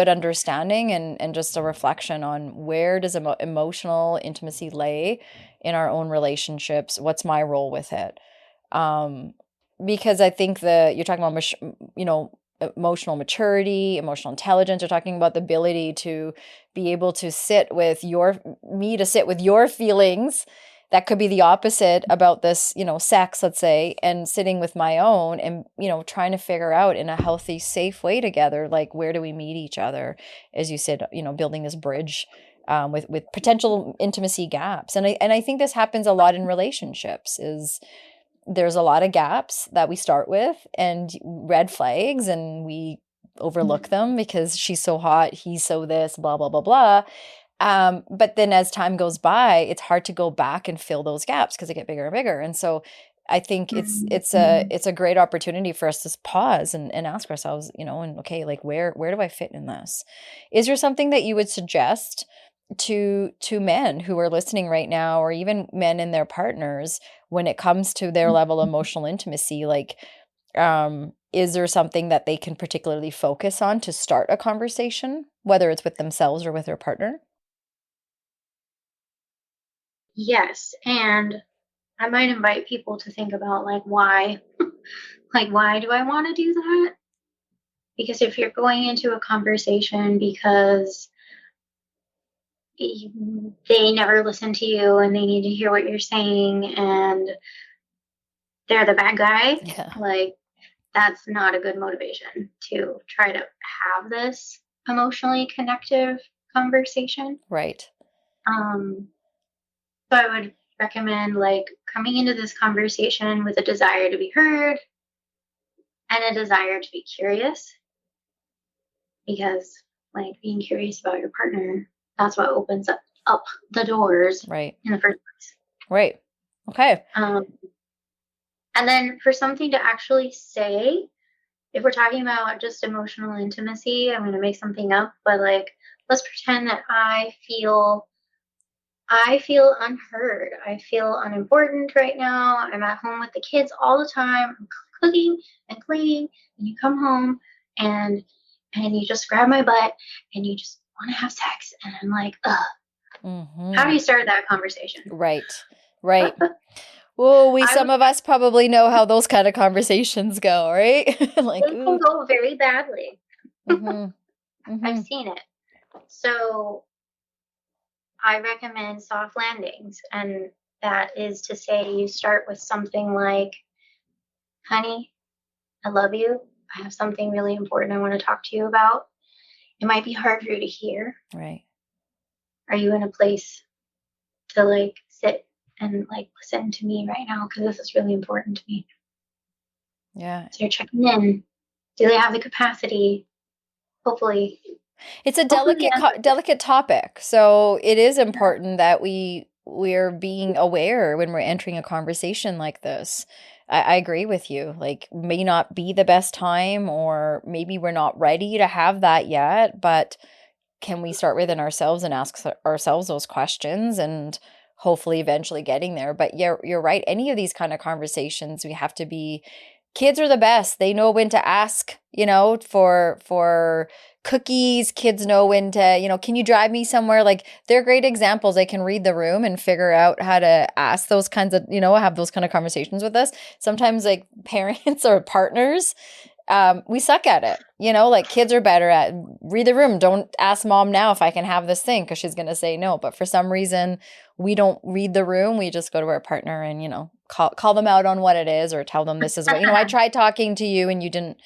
understanding, and just a reflection on, where does emotional intimacy lay in our own relationships? What's my role with it? Um, because I think you're talking about, emotional maturity, emotional intelligence. You're talking about the ability to be able to sit with your feelings. That could be the opposite about this, sex, let's say, and sitting with my own, and, trying to figure out in a healthy, safe way together, like, where do we meet each other? As you said, building this bridge, with potential intimacy gaps. And I think this happens a lot in relationships. Is There's a lot of gaps that we start with, and red flags, and we overlook them because she's so hot, he's so this, blah, blah, blah, blah. But then as time goes by, it's hard to go back and fill those gaps because they get bigger and bigger. And so I think it's a great opportunity for us to pause and ask ourselves, and okay, like, where do I fit in this? Is there something that you would suggest to men who are listening right now, or even men and their partners, when it comes to their level of emotional intimacy? Like, is there something that they can particularly focus on to start a conversation, whether it's with themselves or with their partner? yes, and I might invite people to think about like why, like why do I want to do that? Because if you're going into a conversation because they never listen to you and they need to hear what you're saying and they're the bad guy, Yeah. like that's not a good motivation to try to have this emotionally connective conversation. Right. Um, so I would recommend like coming into this conversation with a desire to be heard and a desire to be curious because like being curious about your partner, that's what opens up the doors Right. in the first place. Right. Okay. And then for something to actually say, if we're talking about just emotional intimacy, I'm going to make something up, but like, let's pretend that I feel unheard. I feel unimportant right now. I'm at home with the kids all the time. I'm cooking and cleaning, and you come home and you just grab my butt and you just want to have sex, and I'm like, ugh. How do Mm-hmm. you start that conversation? Right. Right. Well, I some would, of us probably know how those kind of conversations go, right? Like, they can ooh. go very badly. Mm-hmm. I've Mm-hmm. seen it. So I recommend soft landings. And that is to say, you start with something like, honey, I love you. I have something really important I want to talk to you about. It might be hard for you to hear. Right. Are you in a place to like sit and like listen to me right now? Because this is really important to me. Yeah. So you're checking in. Do they have the capacity? Hopefully, It's a hopefully the answer is yes. delicate topic. So it is important that we're being aware when we're entering a conversation like this. I agree with you. Like, may not be the best time, or maybe we're not ready to have that yet, but can we start within ourselves and ask ourselves those questions, and hopefully eventually getting there. But you're right. Any of these kind of conversations, we have to be, kids are the best. They know when to ask, for cookies. Kids know when to, can you drive me somewhere? Like, they're great examples. They can read the room and figure out how to ask those kinds of, have those kind of conversations with us. Sometimes, like, parents or partners, we suck at it. Like, kids are better at read the room. Don't ask mom now if I can have this thing, because she's going to say no. But for some reason, we don't read the room. We just go to our partner and, call them out on what it is, or tell them this is what, I tried talking to you and you didn't,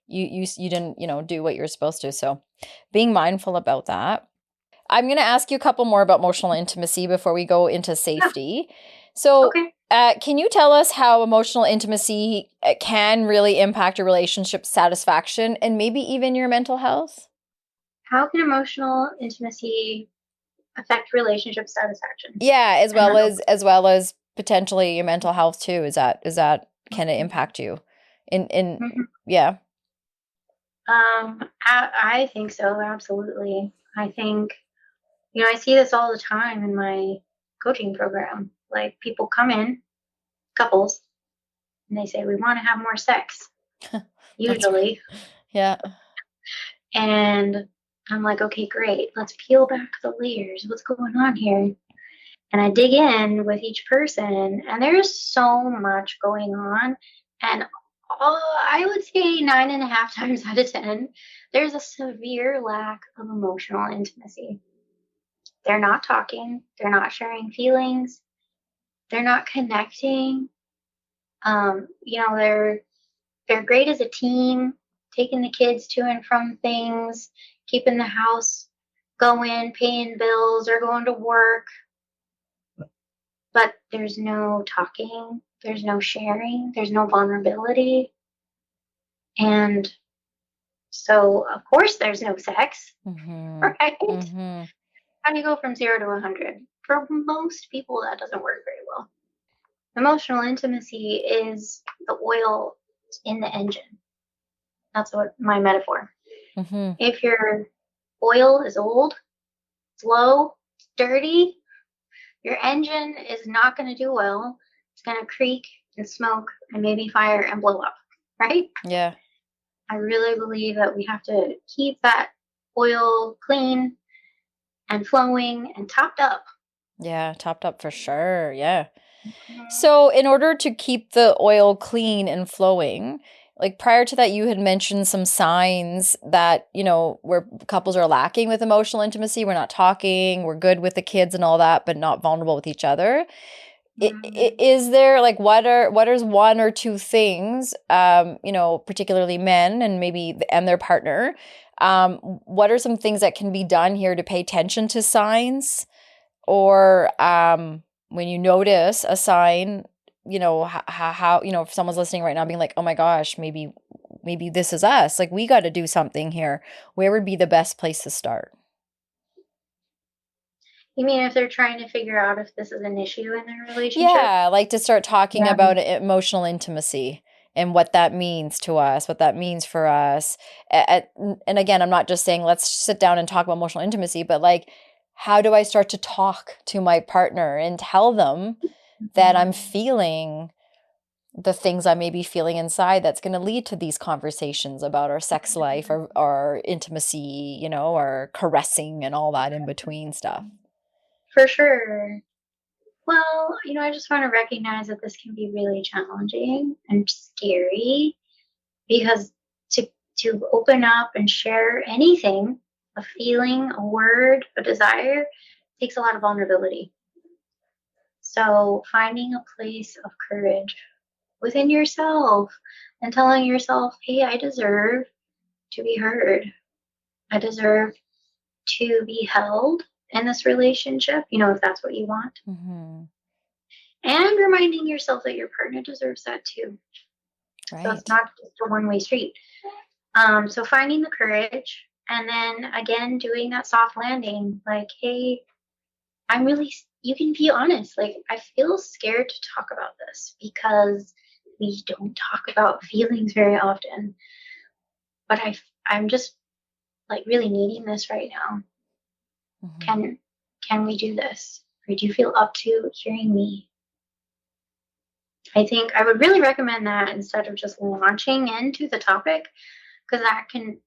you didn't, do what you're supposed to. So being mindful about that. I'm going to ask you a couple more about emotional intimacy before we go into Yeah. safety. So, Okay. can you tell us how emotional intimacy can really impact your relationship satisfaction and maybe even your mental health? How can emotional intimacy affect relationship satisfaction Yeah, and mental as well as potentially your mental health too. Is that can it impact you? In health? Yeah. I think so. Absolutely. I think, I see this all the time in my coaching program. Like, people come in, couples, and they say, we want to have more sex, That's right. usually. Yeah. And I'm like, okay, great. Let's peel back the layers. What's going on here? And I dig in with each person, and there's so much going on. And I would say 9.5 times out of 10, there's a severe lack of emotional intimacy. They're not talking, they're not sharing feelings, they're not connecting. They're great as a team, taking the kids to and from things, keeping the house going, paying bills, or going to work. But there's no talking, there's no sharing, there's no vulnerability. And so, of course, there's no sex, Mm-hmm. right? Mm-hmm. How do you go from 0 to 100? For most people, that doesn't work very well. Emotional intimacy is the oil in the engine. That's what my metaphor. Mm-hmm. If your oil is old, it's low, it's dirty, your engine is not going to do well. It's going to creak and smoke and maybe fire and blow up, right? Yeah. I really believe that we have to keep that oil clean and flowing and topped up. Yeah, topped up for sure. Yeah. Mhm. So, in order to keep the oil clean and flowing, like, prior to that, you had mentioned some signs that, where couples are lacking with emotional intimacy. We're not talking, we're good with the kids and all that, but not vulnerable with each other. Mhm. Is there, like, what is one or two things, particularly men and maybe and their partner, what are some things that can be done here to pay attention to signs, or when you notice a sign, how, if someone's listening right now being like, oh my gosh, maybe this is us, like, we got to do something here, where would be the best place to start? You mean if they're trying to figure out if this is an issue in their relationship? Yeah, like, to start talking Yeah. about emotional intimacy and what that means to us, what that means for us. And again, I'm not just saying let's sit down and talk about emotional intimacy, but, like, how do I start to talk to my partner and tell them that I'm Mhm. feeling the things I may be feeling inside, that's going to lead to these conversations about our sex life, or our intimacy, or caressing and all that in between stuff. For sure. Well, I just want to recognize that this can be really challenging and scary because to to open up and share anything, a feeling, a word, a desire, takes a lot of vulnerability. So finding a place of courage within yourself and telling yourself, hey, I deserve to be heard. I deserve to be held in this relationship, if that's what you want. Mm-hmm. And reminding yourself that your partner deserves that too. So it's Right. not just a one-way street. So finding the courage and then again doing that soft landing, like, hey, you can be honest. Like, I feel scared to talk about this because we don't talk about feelings very often. But I'm just like really needing this right now. Mm-hmm. Can we do this? Or do you feel up to hearing me? I think I would really recommend that instead of just launching into the topic because that can,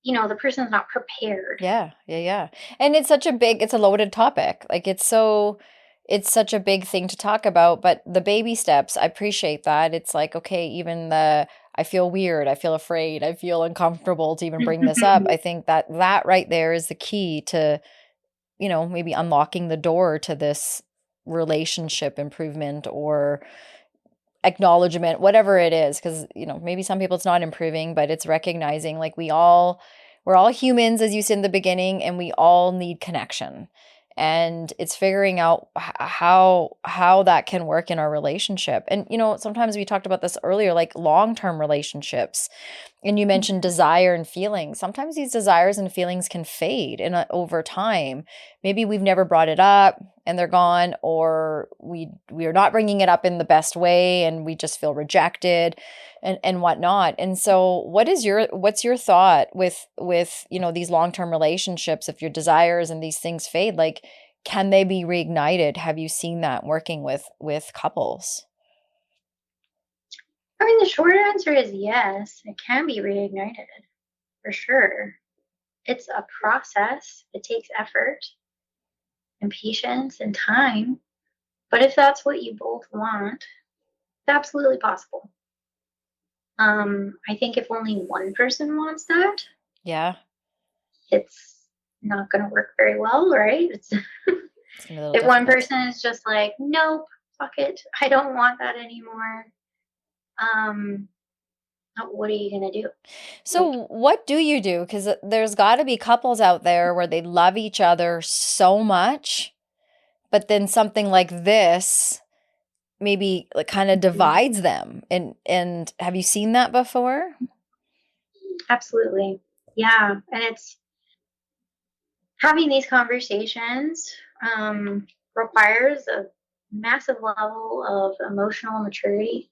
the person's not prepared. Yeah, yeah, yeah. And it's a loaded topic. Like it's such a big thing to talk about, but the baby steps, I appreciate that. It's like, okay, even I feel weird, I feel afraid, I feel uncomfortable to even bring this up. I think that right there is the key to, maybe unlocking the door to this relationship improvement or acknowledgement, whatever it is, because maybe some people it's not improving, but it's recognizing like we're all humans, as you said in the beginning, and we all need connection. And it's figuring out how that can work in our relationship. And sometimes we talked about this earlier, like long-term relationships. And you mentioned desire and feelings. Sometimes these desires and feelings can fade over time. Maybe we've never brought it up and they're gone, or we are not bringing it up in the best way, and we just feel rejected, and whatnot. And so, what's your thought with these long term relationships? If your desires and these things fade, like can they be reignited? Have you seen that working with couples? I mean, the short answer is yes, it can be reignited for sure. It's a process, it takes effort and patience and time. But if that's what you both want, it's absolutely possible. I think if only one person wants that, Yeah, it's not going to work very well, right? it's gonna be a little If one difficult. person is just like, nope, fuck it, I don't want that anymore. Um, what are you going to do? Like, So, what do you do? Because there's got to be couples out there where they love each other so much, but then something like this maybe like kind of divides them. And have you seen that before? absolutely. Yeah. And it's having these conversations requires a massive level of emotional maturity.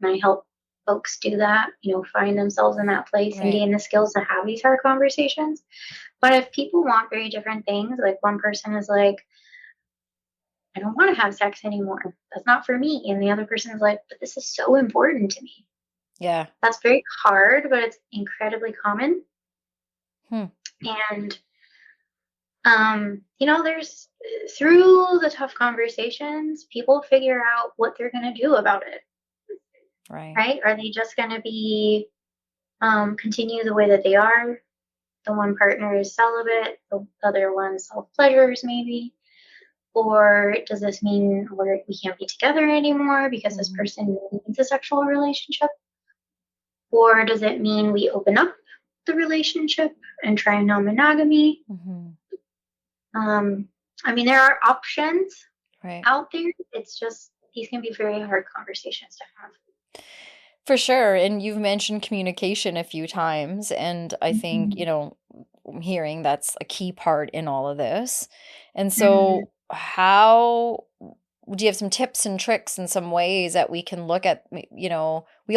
And I help folks do that, find themselves in that place and Right. gain the skills to have these hard conversations. But if people want very different things, like one person is like, I don't want to have sex anymore. That's not for me. And the other person is like, but this is so important to me. Yeah. That's very hard, but it's incredibly common. Hmm. And there's through the tough conversations, people figure out what they're going to do about it, Right. right? Are they just going to be continue the way that they are? The one partner is celibate, the other one self pleasures, maybe. Or does this mean we can't be together anymore because this Hmm. person needs a sexual relationship? Or does it mean we open up the relationship and try non monogamy? Hmm. Um, I mean, there are options Right. out there. It's just these can be very hard conversations to have. For sure. And you've mentioned communication a few times. And I think, Mhm. I'm hearing that's a key part in all of this. And Mhm. so, how do you have some tips and tricks and some ways that we can look at, we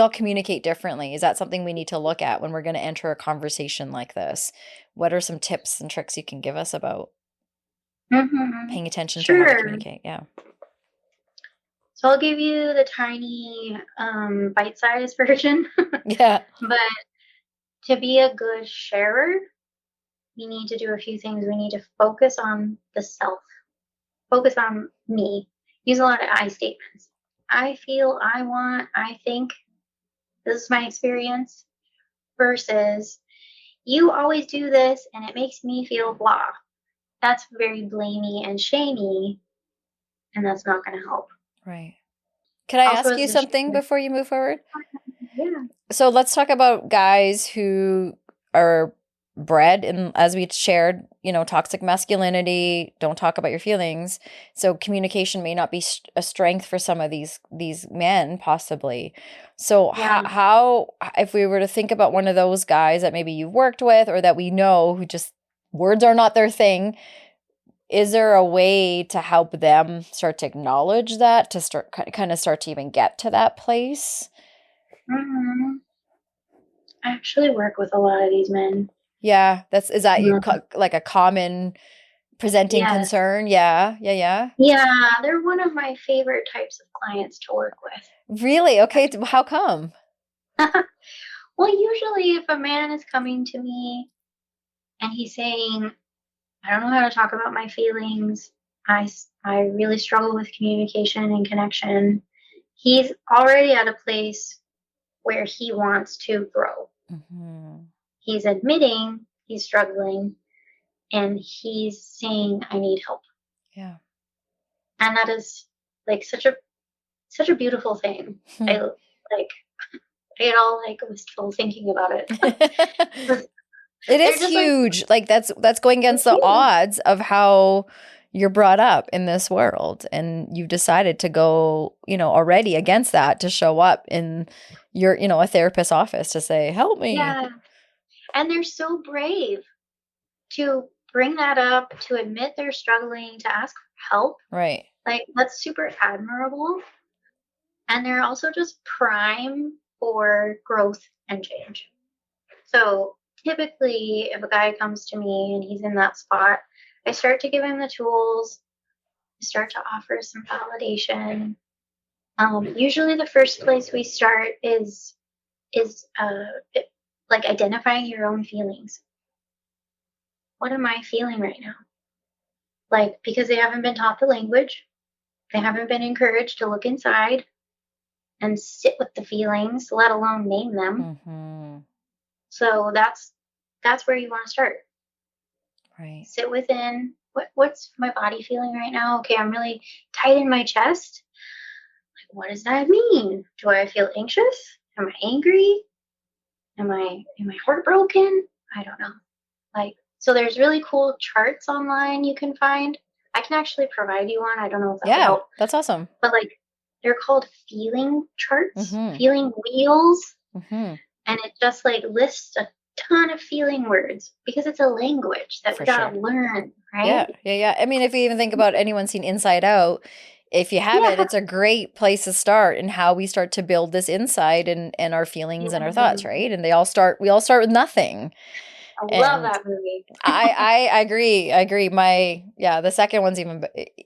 all communicate differently. Is that something we need to look at when we're going to enter a conversation like this? What are some tips and tricks you can give us about Mhm. paying attention to how we Sure. communicate? Yeah. So I'll give you the tiny bite-sized version. Yeah. But to be a good sharer, we need to do a few things. We need to focus on the self. focus on me. Use a lot of I statements. I feel, I want, I think, this is my experience, versus you always do this and it makes me feel blah. That's very blamey and shamey, and that's not going to help. Right. Can I Also, ask as you a something before you move forward? yeah, So let's talk about guys who are bred in, as we shared, toxic masculinity, don't talk about your feelings. So communication may not be a strength for some of these men, possibly. So yeah. how if we were to think about one of those guys that maybe you've worked with or that we know who just words are not their thing, is there a way to help them start to acknowledge that, to start to even get to that place? hmm I actually work with a lot of these men. Yeah, is that your Mhm. like a common presenting Yes. concern? Yeah, yeah, yeah. Yeah, they're one of my favorite types of clients to work Really? Okay, how come? with. Well, usually if a man is coming to me and he's saying, I don't know how to talk about my feelings, I really struggle with communication and connection, he's already at a place where he wants to grow. Hmm. He's admitting he's struggling and he's saying, I need help. Yeah. And that is like such a beautiful thing. I like I get all like wistful thinking about it. It They're is just like, huge. Like that's going against it's the huge. odds of how you're brought up in this world, and you've decided to go, already against that, to show up in your, a therapist's office to say, "Help me." Yeah. And they're so brave to bring that up, to admit they're struggling, to ask for help. Right. Like, that's super admirable. And they're also just prime for growth and change. So typically, if a guy comes to me and he's in that spot, I start to give him the tools, I start to offer some validation. Usually, the first place we start is like identifying your own feelings. What am I feeling right now? Like, because they haven't been taught the language, they haven't been encouraged to look inside and sit with the feelings, let alone name them. Hmm. So that's where you want to start. Right. Sit within. What's my body feeling right now? Okay, I'm really tight in my chest. Like, what does that mean? Do I feel anxious? Am I angry? Am I heartbroken? I don't know. Like, so there's really cool charts online you can find. I can actually provide you one. I don't know if that would Yeah, help. that's awesome. But like, they're called feeling charts, Hmm. feeling wheels, Hmm. and it just like lists a ton of feeling words because it's a language that we For sure. gotta learn, right? Yeah, yeah, yeah. I mean, if you even think about anyone seen Inside Out, if you haven't, Yeah. it's a great place to start in how we start to build this insight and our feelings and our thoughts, Yeah. right? And we all start with nothing. I love And that movie. I agree. I agree. The second one's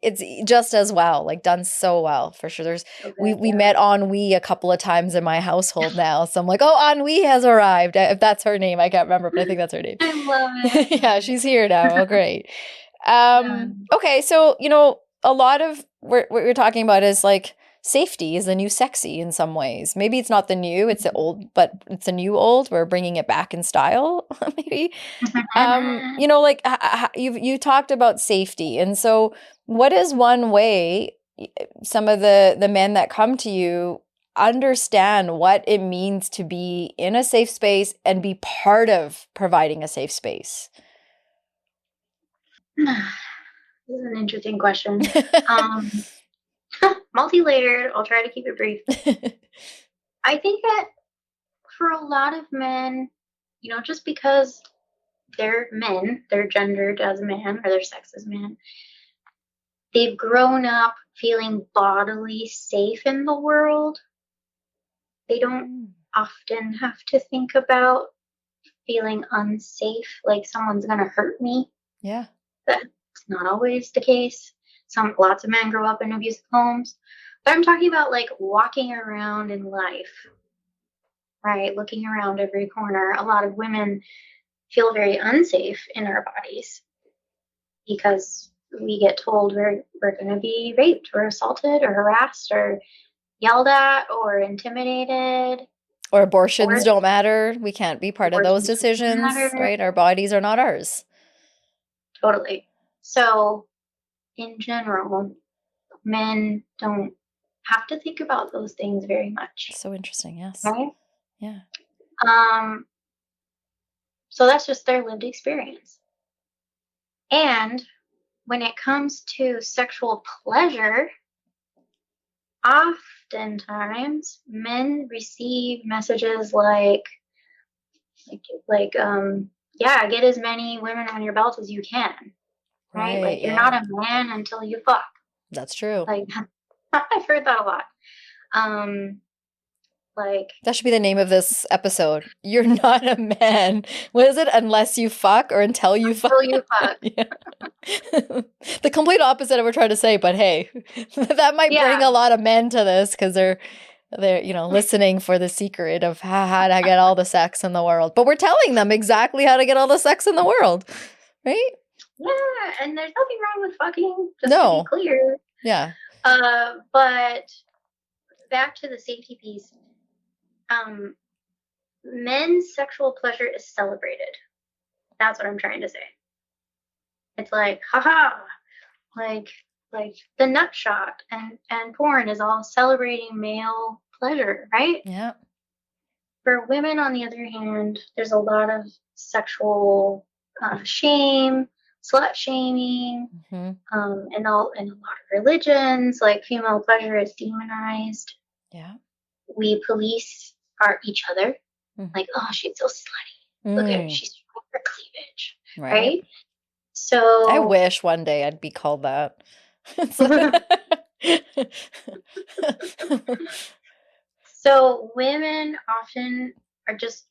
it's just as well, like done so well, for sure. So good, We yeah. met Ennui a couple of times in my household now. So I'm like, oh, Ennui has arrived. If that's her name, I can't remember, but I think that's her name. I love it. Yeah, she's here now. Oh, great. Yeah. Okay, so a lot of what we're talking about is like safety is the new sexy in some ways. Maybe it's not the new, it's the old, but it's a new old. We're bringing it back in style, maybe. Like you talked about safety, and so what is one way some of the men that come to you understand what it means to be in a safe space and be part of providing a safe space? This is an interesting question. Um, multi-layered. I'll try to keep it brief. I think that for a lot of men, just because they're men, they're gendered as a man or their sex as man, they've grown up feeling bodily safe in the world. They don't Mm. often have to think about feeling unsafe, like someone's going to hurt me. Yeah. That's not always the case. Lots of men grow up in abusive homes. But I'm talking about like walking around in life, right? Looking around every corner. A lot of women feel very unsafe in our bodies because we get told we're going to be raped or assaulted or harassed or yelled at or intimidated. Or abortions Or don't matter. We can't be part of those abortions don't decisions, matter. right? Our bodies are not ours. Totally. So, in general, men don't have to think about those things very much, So interesting. Yes. right? Yeah. So that's just their lived experience. And when it comes to sexual pleasure, oftentimes men receive messages yeah, get as many women on your belt as you can, right? Like, you're not a man until you fuck. That's true. Like, I've heard that a lot. Like, that should be the name of this episode. You're not a man. What is it? Unless you fuck or until you fuck. until you fuck. Yeah. The complete opposite of what we're trying to say, but hey, that might bring Yeah. a lot of men to this because they're listening for the secret of how to get all the sex in the world. But we're telling them exactly how to get all the sex in the world, right? Yeah, and there's nothing wrong with fucking, just No. to be clear. Yeah. But back to the safety piece. Men's sexual pleasure is celebrated. That's what I'm trying to say. It's like, haha, like the nut shot and porn is all celebrating male pleasure, right? Yeah. For women, on the other hand, there's a lot of sexual shame, slut shaming, and in a lot of religions, like, female pleasure is demonized. Yeah. We police each other. Like, oh, she's so slutty. Look at her, she's showing her cleavage, right? So I wish one day I'd be called that. So women often are just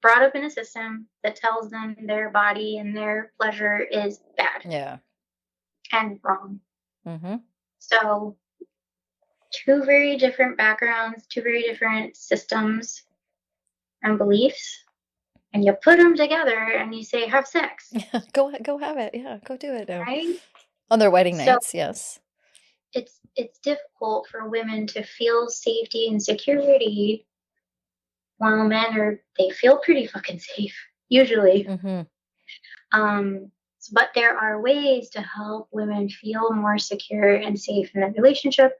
brought up in a system that tells them their body and their pleasure is bad. Yeah. And wrong. So, two very different backgrounds, two very different systems and beliefs, and you put them together and you say, have sex. Yeah, go have it. Yeah, go do it. Right? On their wedding nights, yes. It's difficult for women to feel safety and security while they feel pretty fucking safe, usually. But there are ways to help women feel more secure and safe in a relationship,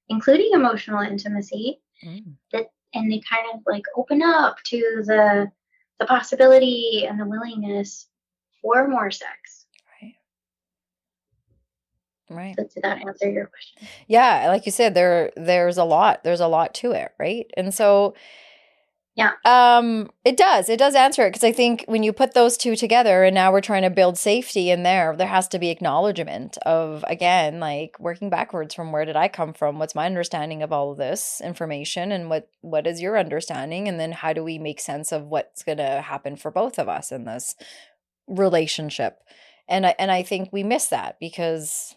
including emotional intimacy, and they kind of like open up to the possibility and the willingness for more sex. Right. So did that answer your question? Yeah, like you said, there's a lot to it, right? And so yeah, it does answer it, because I think when you put those two together and now we're trying to build safety in there has to be acknowledgement of, again, like, working backwards from where did I come from? What's my understanding of all of this information, and what is your understanding? And then how do we make sense of what's going to happen for both of us in this relationship? And I think we miss that because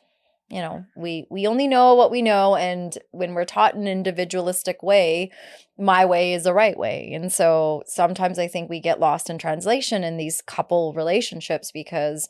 we only know what we know, and when we're taught an individualistic way, my way is the right way. And so sometimes I think we get lost in translation in these couple relationships because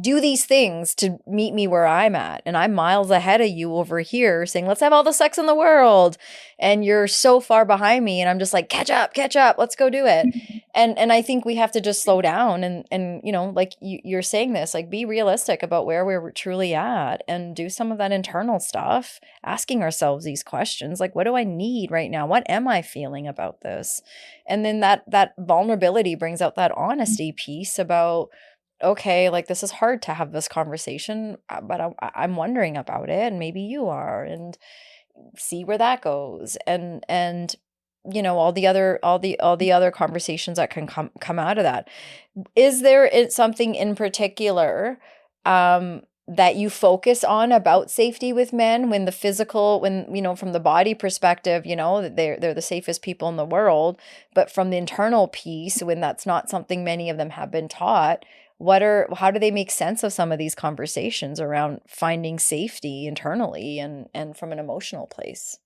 do these things to meet me where I'm at, and I'm miles ahead of you over here saying, let's have all the sex in the world, and you're so far behind me, and I'm just like, catch up, let's go do it. And I think we have to just slow down and like you're saying this, like, be realistic about where we're truly at and do some of that internal stuff, asking ourselves these questions, like, what do I need right now? What am I feeling about this? And then that vulnerability brings out that honesty piece about, okay, like, this is hard to have this conversation, but I'm wondering about it, and maybe you are, and see where that goes, and all the other conversations that can come out of that. Is there something in particular that you focus on about safety with men when from the body perspective, that they're the safest people in the world, but from the internal piece, when that's not something many of them have been taught, how do they make sense of some of these conversations around finding safety internally and from an emotional place?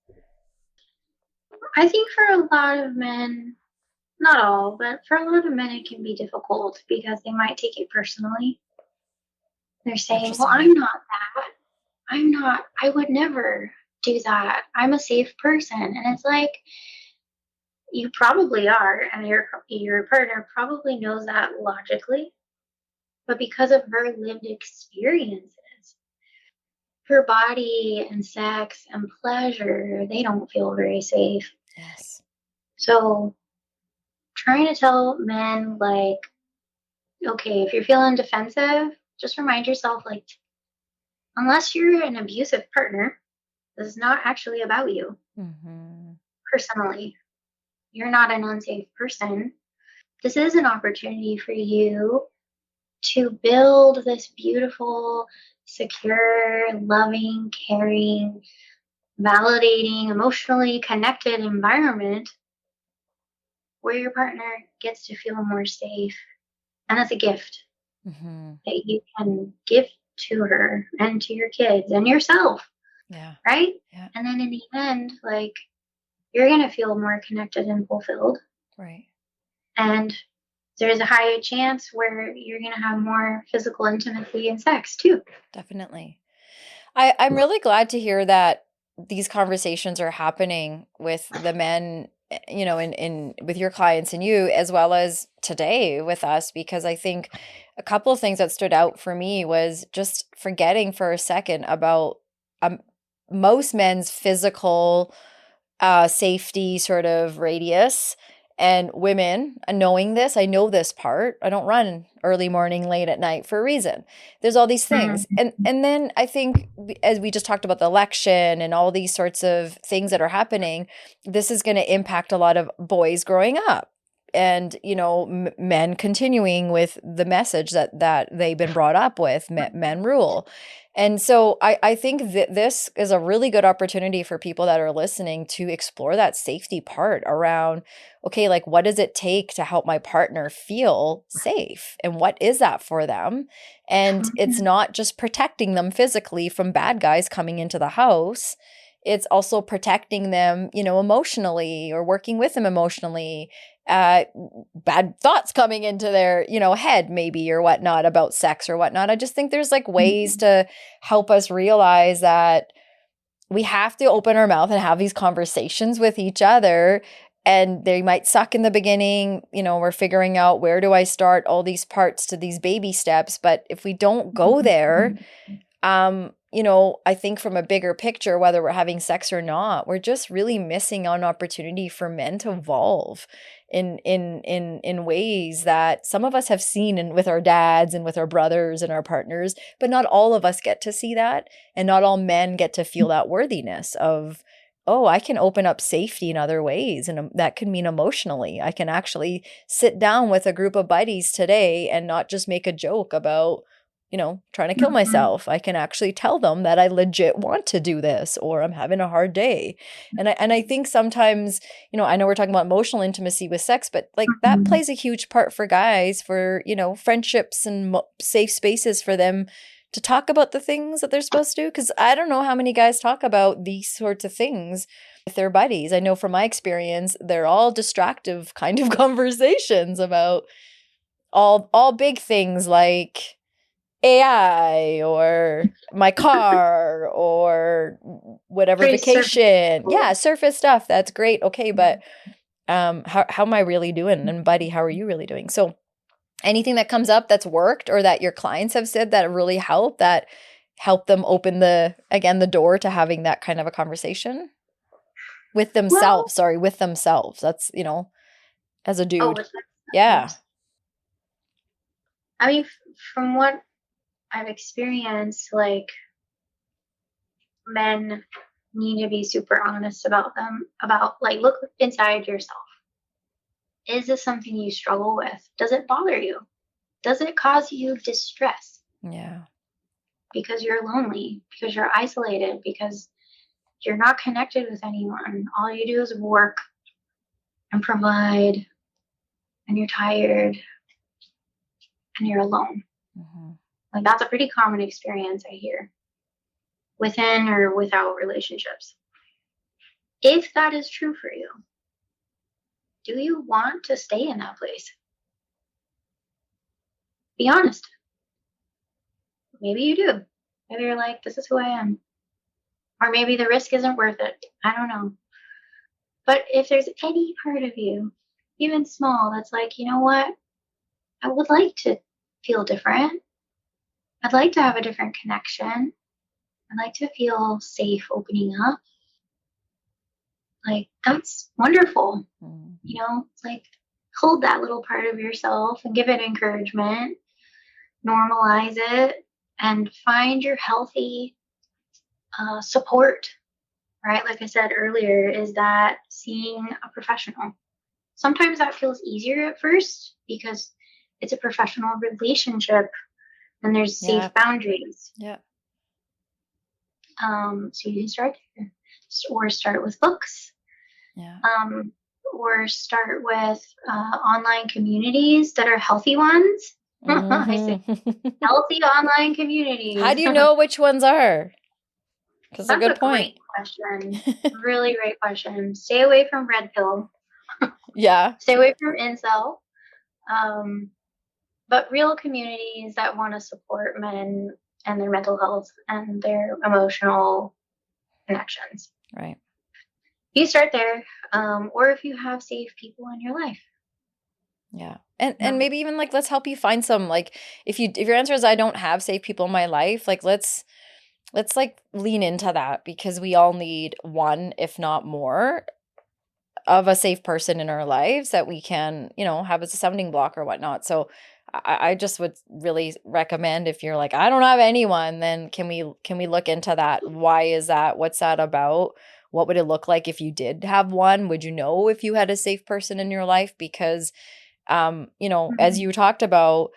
I think for a lot of men, not all, but for a lot of men, it can be difficult because they might take it personally. They're saying, well, Interesting. I'm not that. I would never do that. I'm a safe person. And it's like, you probably are, and your partner probably knows that logically, but because of her lived experiences, her body and sex and pleasure, they don't feel very safe. Yes. So trying to tell men, like, okay, if you're feeling defensive, just remind yourself, like, unless you're an abusive partner, this is not actually about you Mm-hmm. personally. You're not an unsafe person. This is an opportunity for you to build this beautiful, secure, loving, caring, validating, emotionally connected environment where your partner gets to feel more safe. And that's a gift Mm-hmm. that you can give to her and to your kids and yourself, Yeah. right? Yeah. And then in the end, like, you're going to feel more connected and fulfilled. Right. And there's a higher chance where you're going to have more physical intimacy and sex too. Definitely. I'm really glad to hear that these conversations are happening with the men, in with your clients and you, as well as today with us, because I think a couple of things that stood out for me was just forgetting for a second about um, most men's physical safety sort of radius. And women, knowing this, I know this part. I don't run early morning, late at night for a reason. There's all these things, Mm-hmm. and then I think, as we just talked about the election and all these sorts of things that are happening, this is going to impact a lot of boys growing up, and men continuing with the message that they've been brought up with, men rule. And so I think that this is a really good opportunity for people that are listening to explore that safety part around, okay, like, what does it take to help my partner feel safe? And what is that for them? And it's not just protecting them physically from bad guys coming into the house. It's also protecting them, emotionally, or working with them emotionally. Bad thoughts coming into their, head maybe, or whatnot, about sex or whatnot. I just think there's like ways to help us realize that we have to open our mouth and have these conversations with each other. And they might suck in the beginning. We're figuring out, where do I start, all these parts to these baby steps. But if we don't go there, I think from a bigger picture, whether we're having sex or not, we're just really missing on opportunity for men to evolve in ways that some of us have seen with our dads and with our brothers and our partners, but not all of us get to see that, and not all men get to feel that worthiness of, oh, I can open up safety in other ways, and that can mean emotionally. I can actually sit down with a group of buddies today and not just make a joke about, trying to kill myself. I can actually tell them that I legit want to do this, or I'm having a hard day. And I think sometimes, I know we're talking about emotional intimacy with sex, but like that plays a huge part for guys, for, friendships and safe spaces for them to talk about the things that they're supposed to do. Cause I don't know how many guys talk about these sorts of things with their buddies. I know from my experience, they're all distractive kind of conversations about all big things like AI or my car or whatever, Pretty vacation. surface. Yeah, surface stuff. That's great. Okay, but how am I really doing? And buddy, how are you really doing? So anything that comes up that's worked, or that your clients have said that really help them open the door to having that kind of a conversation with Well, themselves. Sorry, with themselves. That's, as a oh, dude. with Yeah. themselves. I mean, from what I've experienced, like, men need to be super honest about, like, look inside yourself. Is this something you struggle with? Does it bother you? Does it cause you distress Yeah. because you're lonely, because you're isolated, because you're not connected with anyone? All you do is work and provide, and you're tired and you're alone. Mm-hmm. Like, that's a pretty common experience I hear within or without relationships. If that is true for you, do you want to stay in that place? Be honest. maybe you do. Maybe you're like, this is who I am. Or maybe the risk isn't worth it. I don't know. But if there's any part of you, even small, that's like, you know what? I would like to feel different. I'd like to have a different connection. I'd like to feel safe opening up. Like, that's wonderful. You know, it's like, hold that little part of yourself and give it encouragement, normalize it, and find your healthy support, right? Like I said earlier, is that seeing a professional. Sometimes that feels easier at first because it's a professional relationship and there's safe boundaries. Yeah. So you can start there, or start with books. Yeah. Or start with online communities that are healthy ones. I say healthy online communities. How do you know which ones are? That's a good point. Great question. Really great question. Stay away from red pill. Yeah. Stay away from incel. But real communities that want to support men and their mental health and their emotional connections. Right. You start there. Or if you have safe people in your life. Yeah. And maybe even like, let's help you find some, like, if your answer is I don't have safe people in my life, like let's like lean into that, because we all need one, if not more, of a safe person in our lives that we can, you know, have as a sounding block or whatnot. So I just would really recommend, if you're like, I don't have anyone, then can we look into that? Why is that? What's that about? What would it look like if you did have one? Would you know if you had a safe person in your life? Because, you know, as you talked about,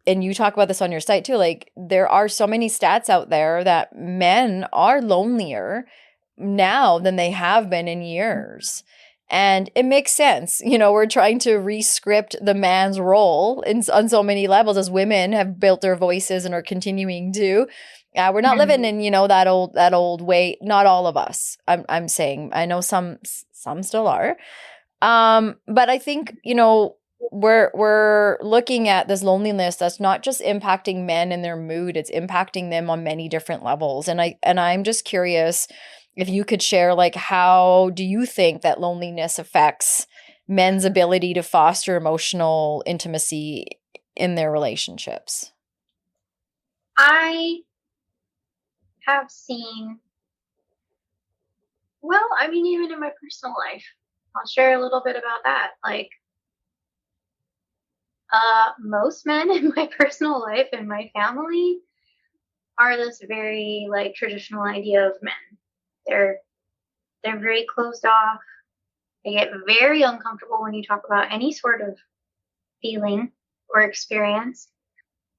and you talk about this on your site too, like there are so many stats out there that men are lonelier now than they have been in years. And it makes sense. You know, we're trying to re-script the man's role on so many levels, as women have built their voices and are continuing to. We're not living in, you know, that old way. Not all of us. I'm saying. I know some still are. But I think, you know, we're looking at this loneliness that's not just impacting men and their mood, it's impacting them on many different levels. And I'm just curious if you could share, like, how do you think that loneliness affects men's ability to foster emotional intimacy in their relationships? I have seen, well, I mean, even in my personal life, I'll share a little bit about that. Like, most men in my personal life and my family are this very, like, traditional idea of men. They're very closed off. They get very uncomfortable when you talk about any sort of feeling or experience,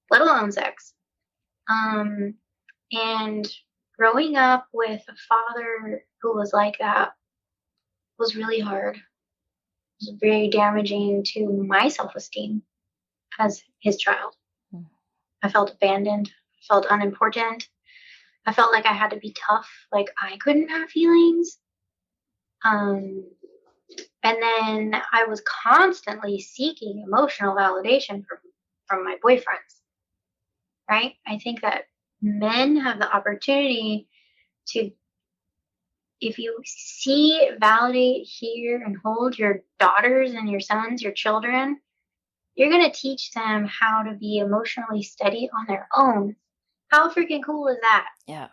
let alone sex. And growing up with a father who was like that was really hard. It was very damaging to my self-esteem as his child. I felt abandoned, felt unimportant. I felt like I had to be tough, like I couldn't have feelings. And then I was constantly seeking emotional validation from my boyfriends, right? I think that men have the opportunity to, if you see, validate, hear, and hold your daughters and your sons, your children, you're going to teach them how to be emotionally steady on their own. How freaking cool is that? Yeah.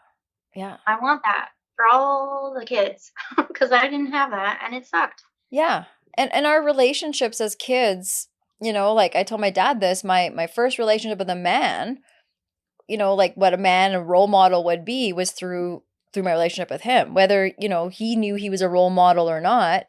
Yeah. I want that for all the kids, because I didn't have that and it sucked. Yeah. And our relationships as kids, you know, like I told my dad this, my first relationship with a man, you know, like what a man, a role model would be, was through my relationship with him. Whether, you know, he knew he was a role model or not.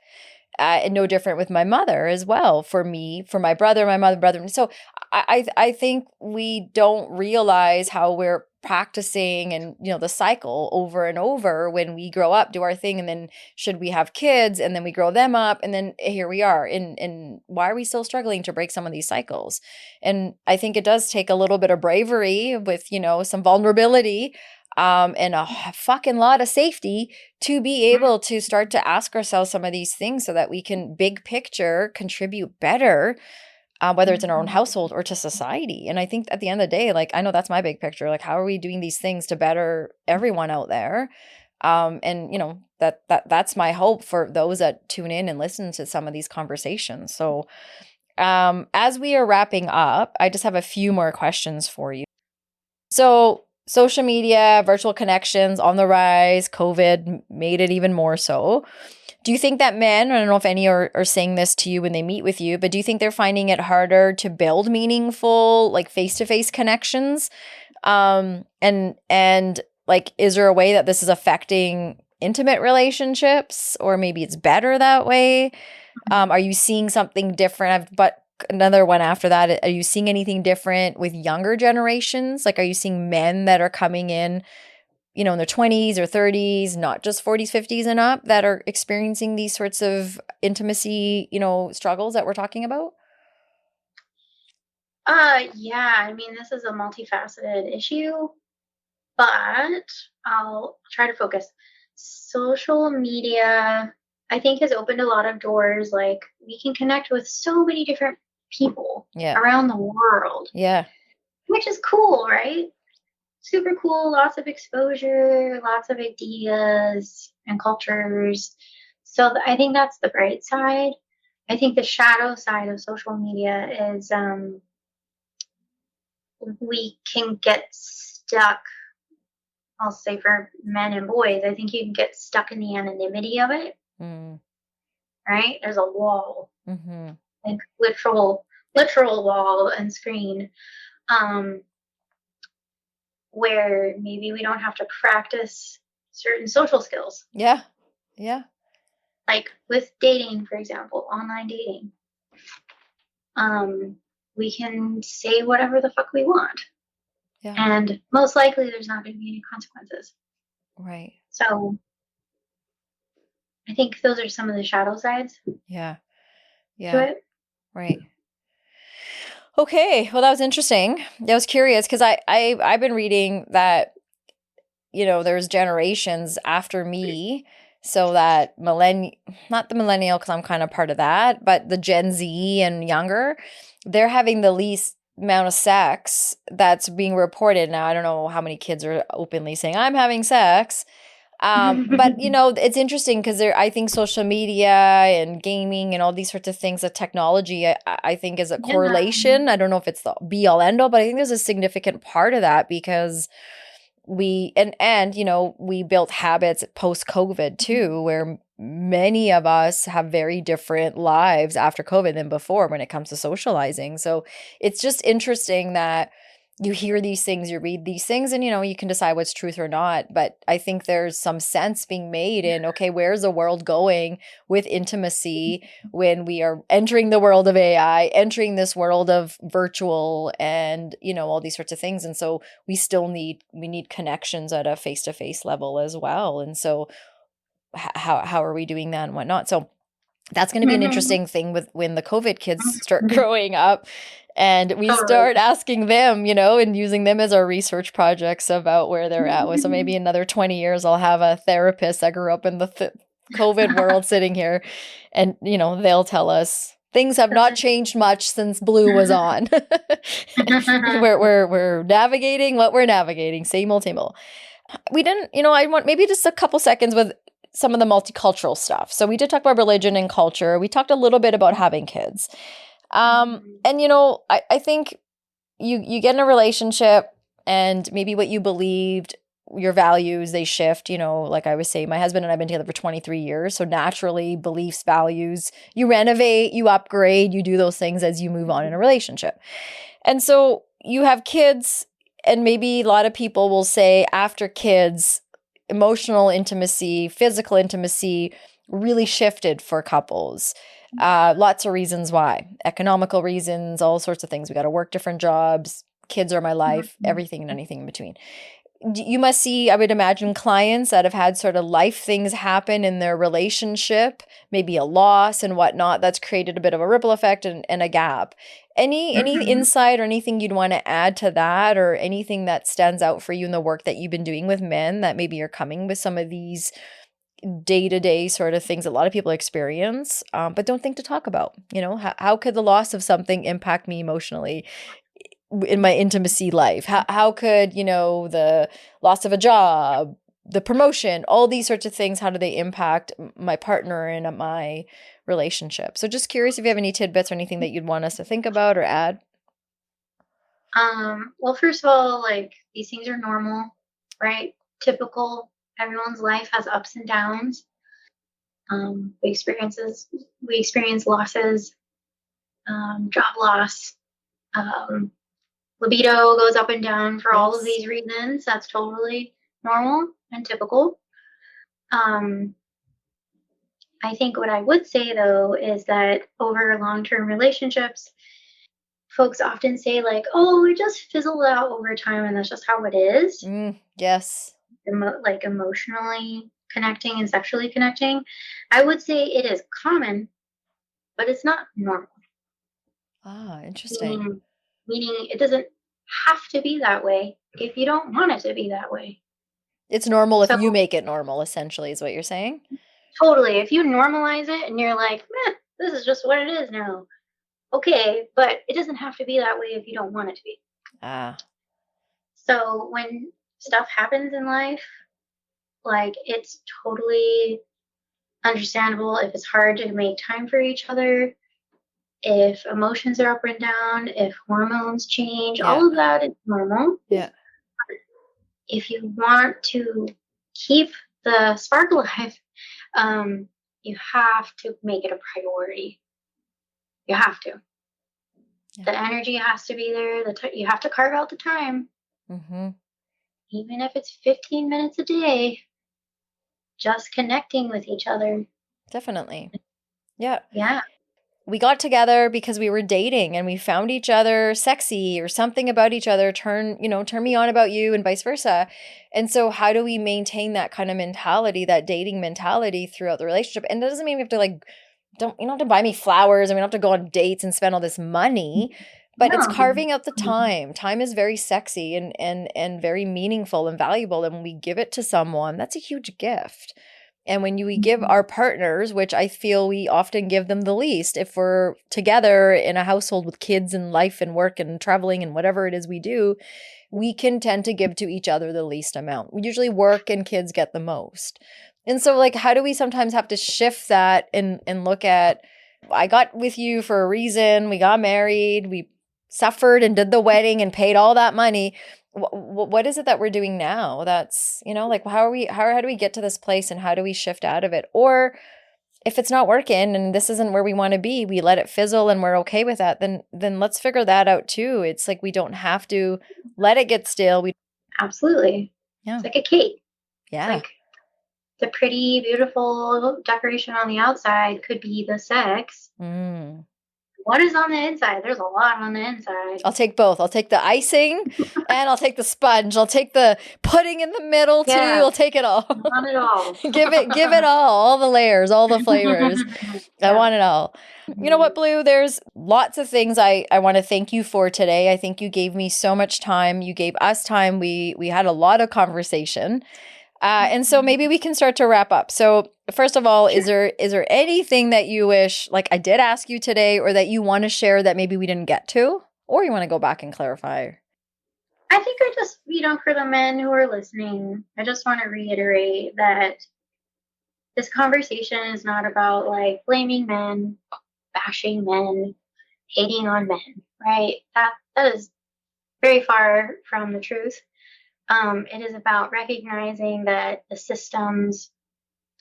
And no different with my mother as well. For me, for my brother, my mother, brother. So I think we don't realize how we're practicing, and, you know, the cycle over and over when we grow up, do our thing, and then should we have kids, and then we grow them up, and then here we are. And why are we still struggling to break some of these cycles? And I think it does take a little bit of bravery with, you know, some vulnerability, and a fucking lot of safety to be able to start to ask ourselves some of these things so that we can, big picture, contribute better whether it's in our own Mhm. household or to society. And I think at the end of the day, like, I know that's my big picture. Like, how are we doing these things to better everyone out there? And you know, that's my hope for those that tune in and listen to some of these conversations. So, as we are wrapping up, I just have a few more questions for you. So, social media, virtual connections on the rise, COVID made it even more so. Do you think that men, I don't know if any are saying this to you when they meet with you, but do you think they're finding it harder to build meaningful, like face-to-face connections? And like, is there a way that this is affecting intimate relationships, or maybe it's better that way? Are you seeing something different? But another one after that, are you seeing anything different with younger generations? Like, are you seeing men that are coming in, you know, in their 20s or 30s, not just 40s, 50s and up, that are experiencing these sorts of intimacy, you know, struggles that we're talking about? Yeah, I mean, this is a multifaceted issue, but I'll try to focus. Social media, I think, has opened a lot of doors. Like, we can connect with so many different people Yeah. around the world, Yeah. which is cool, right? Super cool. Lots of exposure, lots of ideas and cultures. So I think that's the bright side. I think the shadow side of social media is we can get stuck. I'll say for men and boys, I think you can get stuck in the anonymity of it, Mm. right? There's a wall, Mm-hmm. like literal wall and screen, um, where maybe we don't have to practice certain social skills, Yeah. Yeah. like with dating, for example, online dating. Um, we can say whatever the fuck we want, Yeah. and most likely there's not going to be any consequences. Right. So I think those are some of the shadow sides Yeah. to Yeah. it. Right. Okay. Well, that was interesting. I was curious because I've been reading that, you know, there's generations after me. So that not the millennial, because I'm kind of part of that, but the Gen Z and younger, they're having the least amount of sex that's being reported. Now, I don't know how many kids are openly saying, I'm having sex. But you know, it's interesting because I think social media and gaming and all these sorts of things, the technology, I think is a Yeah. correlation. I don't know if it's the be all end all, but I think there's a significant part of that because and you know, we built habits post COVID too, where many of us have very different lives after COVID than before when it comes to socializing. So it's just interesting that you hear these things, you read these things, and you know, you can decide what's truth or not. But I think there's some sense being made in, okay, where's the world going with intimacy when we are entering the world of AI, entering this world of virtual and, you know, all these sorts of things. And so we need connections at a face-to-face level as well. And so how are we doing that and whatnot? So that's going to be an interesting thing with when the COVID kids start growing up and we Totally. start asking them, you know, and using them as our research projects about where they're at with. So maybe another 20 years, I'll have a therapist that grew up in the COVID world sitting here and, you know, they'll tell us things have not changed much since Blue was on. We're navigating what we're navigating. Same old, same old. We didn't, you know, I want maybe just a couple seconds with some of the multicultural stuff. So we did talk about religion and culture. We talked a little bit about having kids. And you know, I think you get in a relationship and maybe what you believed, your values, they shift. You know, like I was saying, my husband and I've been together for 23 years. So naturally, beliefs, values, you renovate, you upgrade, you do those things as you move on in a relationship. And so you have kids, and maybe a lot of people will say after kids, emotional intimacy, physical intimacy really shifted for couples. Lots of reasons why. Economical reasons, all sorts of things. We got to work different jobs. Kids are my life, everything and anything in between. You must see, I would imagine, clients that have had sort of life things happen in their relationship, maybe a loss and whatnot, that's created a bit of a ripple effect and a gap. Any insight or anything you'd want to add to that, or anything that stands out for you in the work that you've been doing with men that maybe you're coming with some of these day-to-day sort of things a lot of people experience, but don't think to talk about. How could the loss of something impact me emotionally in my intimacy life? How could, the loss of a job, the promotion, all these sorts of things, how do they impact my partner and my relationship? So just curious if you have any tidbits or anything that you'd want us to think about or add. Well, first of all, like, these things are normal, right? Typical. Everyone's life has ups and downs. We experience losses, job loss, libido goes up and down for all of these reasons. That's totally normal and typical. I think what I would say, though, is that over long-term relationships, folks often say, like, oh, it just fizzled out over time and that's just how it is. Yes. Like emotionally connecting and sexually connecting. I would say it is common, but it's not normal. Interesting. Meaning it doesn't have to be that way if you don't want it to be that way. It's normal if you make it normal, essentially, is what you're saying? Totally. If you normalize it and you're like, this is just what it is now. Okay, but it doesn't have to be that way if you don't want it to be. So when stuff happens in life, like, it's totally understandable if it's hard to make time for each other, if emotions are up and down, if hormones change, all of that is normal. Yeah. If you want to keep the spark alive, you have to make it a priority. You have to. Yeah. The energy has to be there. You have to carve out the time. Even if it's 15 minutes a day, just connecting with each other. Definitely. Yeah. Yeah. We got together because we were dating and we found each other sexy, or something about each other turn me on about you, and vice versa. And so how do we maintain that kind of mentality, that dating mentality, throughout the relationship? And that doesn't mean we have to, like, you don't have to buy me flowers and we don't have to go on dates and spend all this money, but it's carving out the time. Time is very sexy and very meaningful and valuable. And when we give it to someone, that's a huge gift. And when we give our partners, which I feel we often give them the least, if we're together in a household with kids and life and work and traveling and whatever it is we do, we can tend to give to each other the least amount. We usually work and kids get the most. And so, like, how do we sometimes have to shift that and look at, I got with you for a reason. We got married. We suffered and did the wedding and paid all that money. What is it that we're doing now? That's, like, how do we get to this place, and how do we shift out of it? Or if it's not working and this isn't where we want to be, we let it fizzle and we're okay with that, then let's figure that out too. It's like, we don't have to let it get stale. Absolutely. Yeah. It's like a cake. Yeah. It's like the pretty, beautiful decoration on the outside could be the sex. What is on the inside? There's a lot on the inside. I'll take both. I'll take the icing and I'll take the sponge. I'll take the pudding in the middle too. I'll take it all. I want it all. Give it all the layers, all the flavors. I want it all. You know what, Blue? There's lots of things I want to thank you for today. I think you gave me so much time. You gave us time. We had a lot of conversation. And so maybe we can start to wrap up. So first of all, sure. Is there anything that you wish, like I did ask you today, or that you want to share that maybe we didn't get to, or you want to go back and clarify? I think I just, for the men who are listening, I just want to reiterate that this conversation is not about, like, blaming men, bashing men, hating on men, right? That is very far from the truth. It is about recognizing that the systems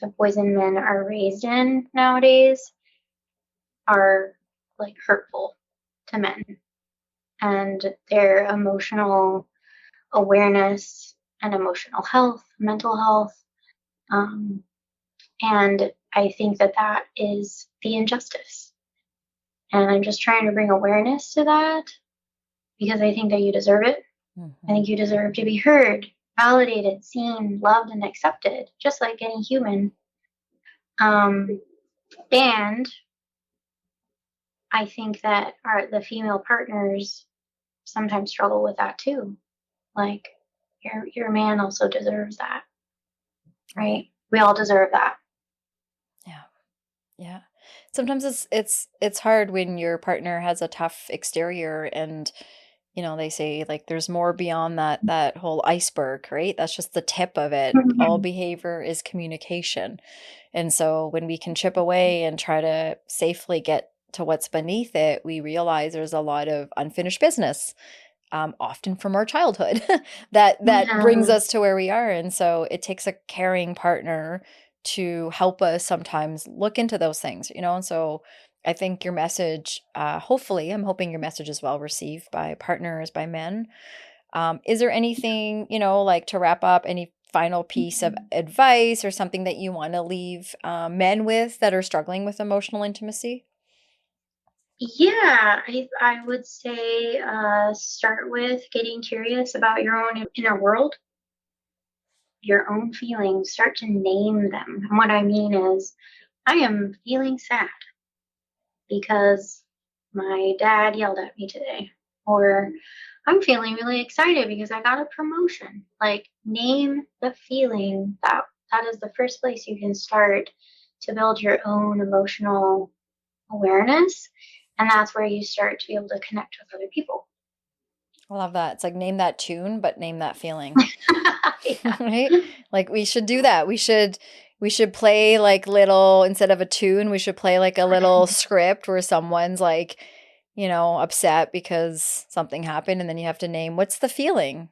the boys and men are raised in nowadays are, like, hurtful to men, and their emotional awareness and emotional health, mental health. And I think that is the injustice. And I'm just trying to bring awareness to that, because I think that you deserve it. I think you deserve to be heard, validated, seen, loved, and accepted, just like any human. And I think that the female partners sometimes struggle with that too. Like, your man also deserves that, right? We all deserve that. Yeah. Yeah. Sometimes it's hard when your partner has a tough exterior and they say like there's more beyond that whole iceberg, right? That's just the tip of it. All Mhm. behavior is communication. And so when we can chip away and try to safely get to what's beneath it, we realize there's a lot of unfinished business, often from our childhood, that brings Yeah. us to where we are. And so it takes a caring partner to help us sometimes look into those things, And so I think your message, hopefully, I'm hoping your message is well received by partners, by men. Is there anything, like to wrap up, any final piece of advice or something that you want to leave men with that are struggling with emotional intimacy? Yeah, I would say start with getting curious about your own inner world, your own feelings. Start to name them. And what I mean is, I am feeling sad because my dad yelled at me today. Or I'm feeling really excited because I got a promotion. Like, name the feeling. That is the first place you can start to build your own emotional awareness. And that's where you start to be able to connect with other people. I love that. It's like name that tune, but name that feeling. Yeah. Right? Like we should do that. We should play like little instead of a tune, we should play like a little script where someone's like, upset because something happened and then you have to name what's the feeling,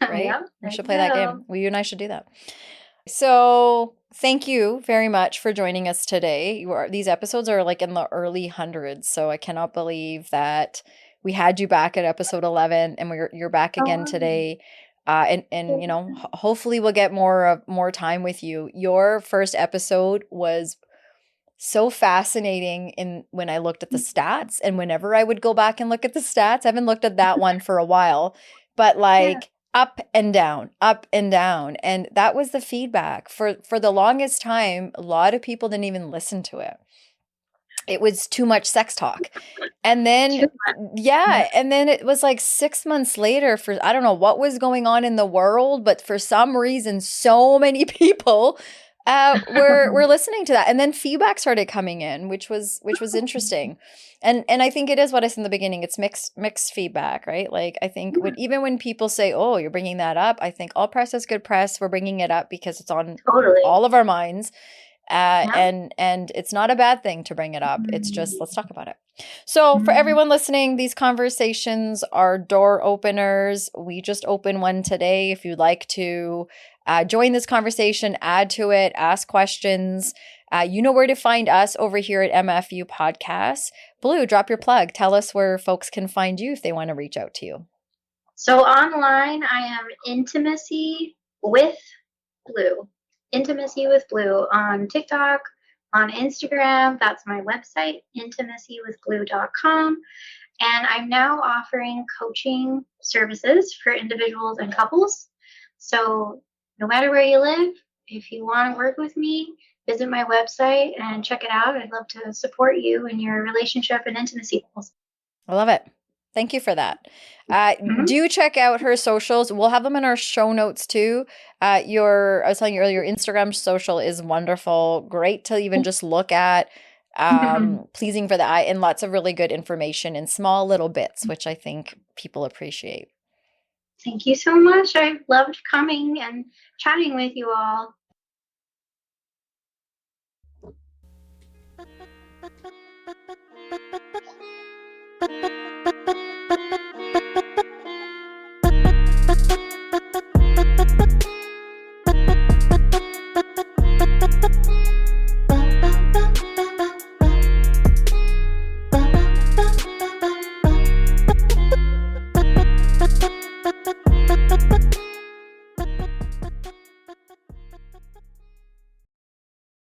right? Yep, We there should you play that game. go. Well, you and I should do that. So, thank you very much for joining us today. These episodes are like in the early hundreds, so I cannot believe that we had you back at episode 11 and you're back again Oh, today. And hopefully we'll get more time with you. Your first episode was so fascinating in when I looked at the stats, and whenever I would go back and look at the stats, I haven't looked at that one for a while, but yeah. like up and down, up and down. And that was the feedback. For the longest time, a lot of people didn't even listen to it. It was too much sex talk. And then Too much. Yeah. yeah, and then it was like 6 months later, for I don't know what was going on in the world, but for some reason so many people were listening to that. And then feedback started coming in, which was interesting. And I think it is what I said in the beginning, it's mixed feedback, right? Like I think even when people say, "Oh, you're bringing that up," I think all press is good press. We're bringing it up because it's on Totally. all of our minds. Yeah. And it's not a bad thing to bring it up. It's just let's talk about it. So for everyone listening, these conversations are door openers. We just opened one today. If you'd like to join this conversation, add to it, ask questions, you know where to find us over here at MFU Podcasts. Blue, drop your plug. Tell us where folks can find you if they want to reach out to you. So online, I am Intimacy with Blue. Intimacy with Blue on TikTok, on Instagram. That's my website, intimacywithblue.com. And I'm now offering coaching services for individuals and couples. So no matter where you live, if you want to work with me, visit my website and check it out. I'd love to support you in your relationship and intimacy goals. I love it. Thank you for that. Mhm. Do check out her socials. We'll have them in our show notes too. I was telling you earlier, your Instagram social is wonderful. Great to even just look at. Pleasing for the eye, and lots of really good information in small little bits, which I think people appreciate. Thank you so much. I loved coming and chatting with you all.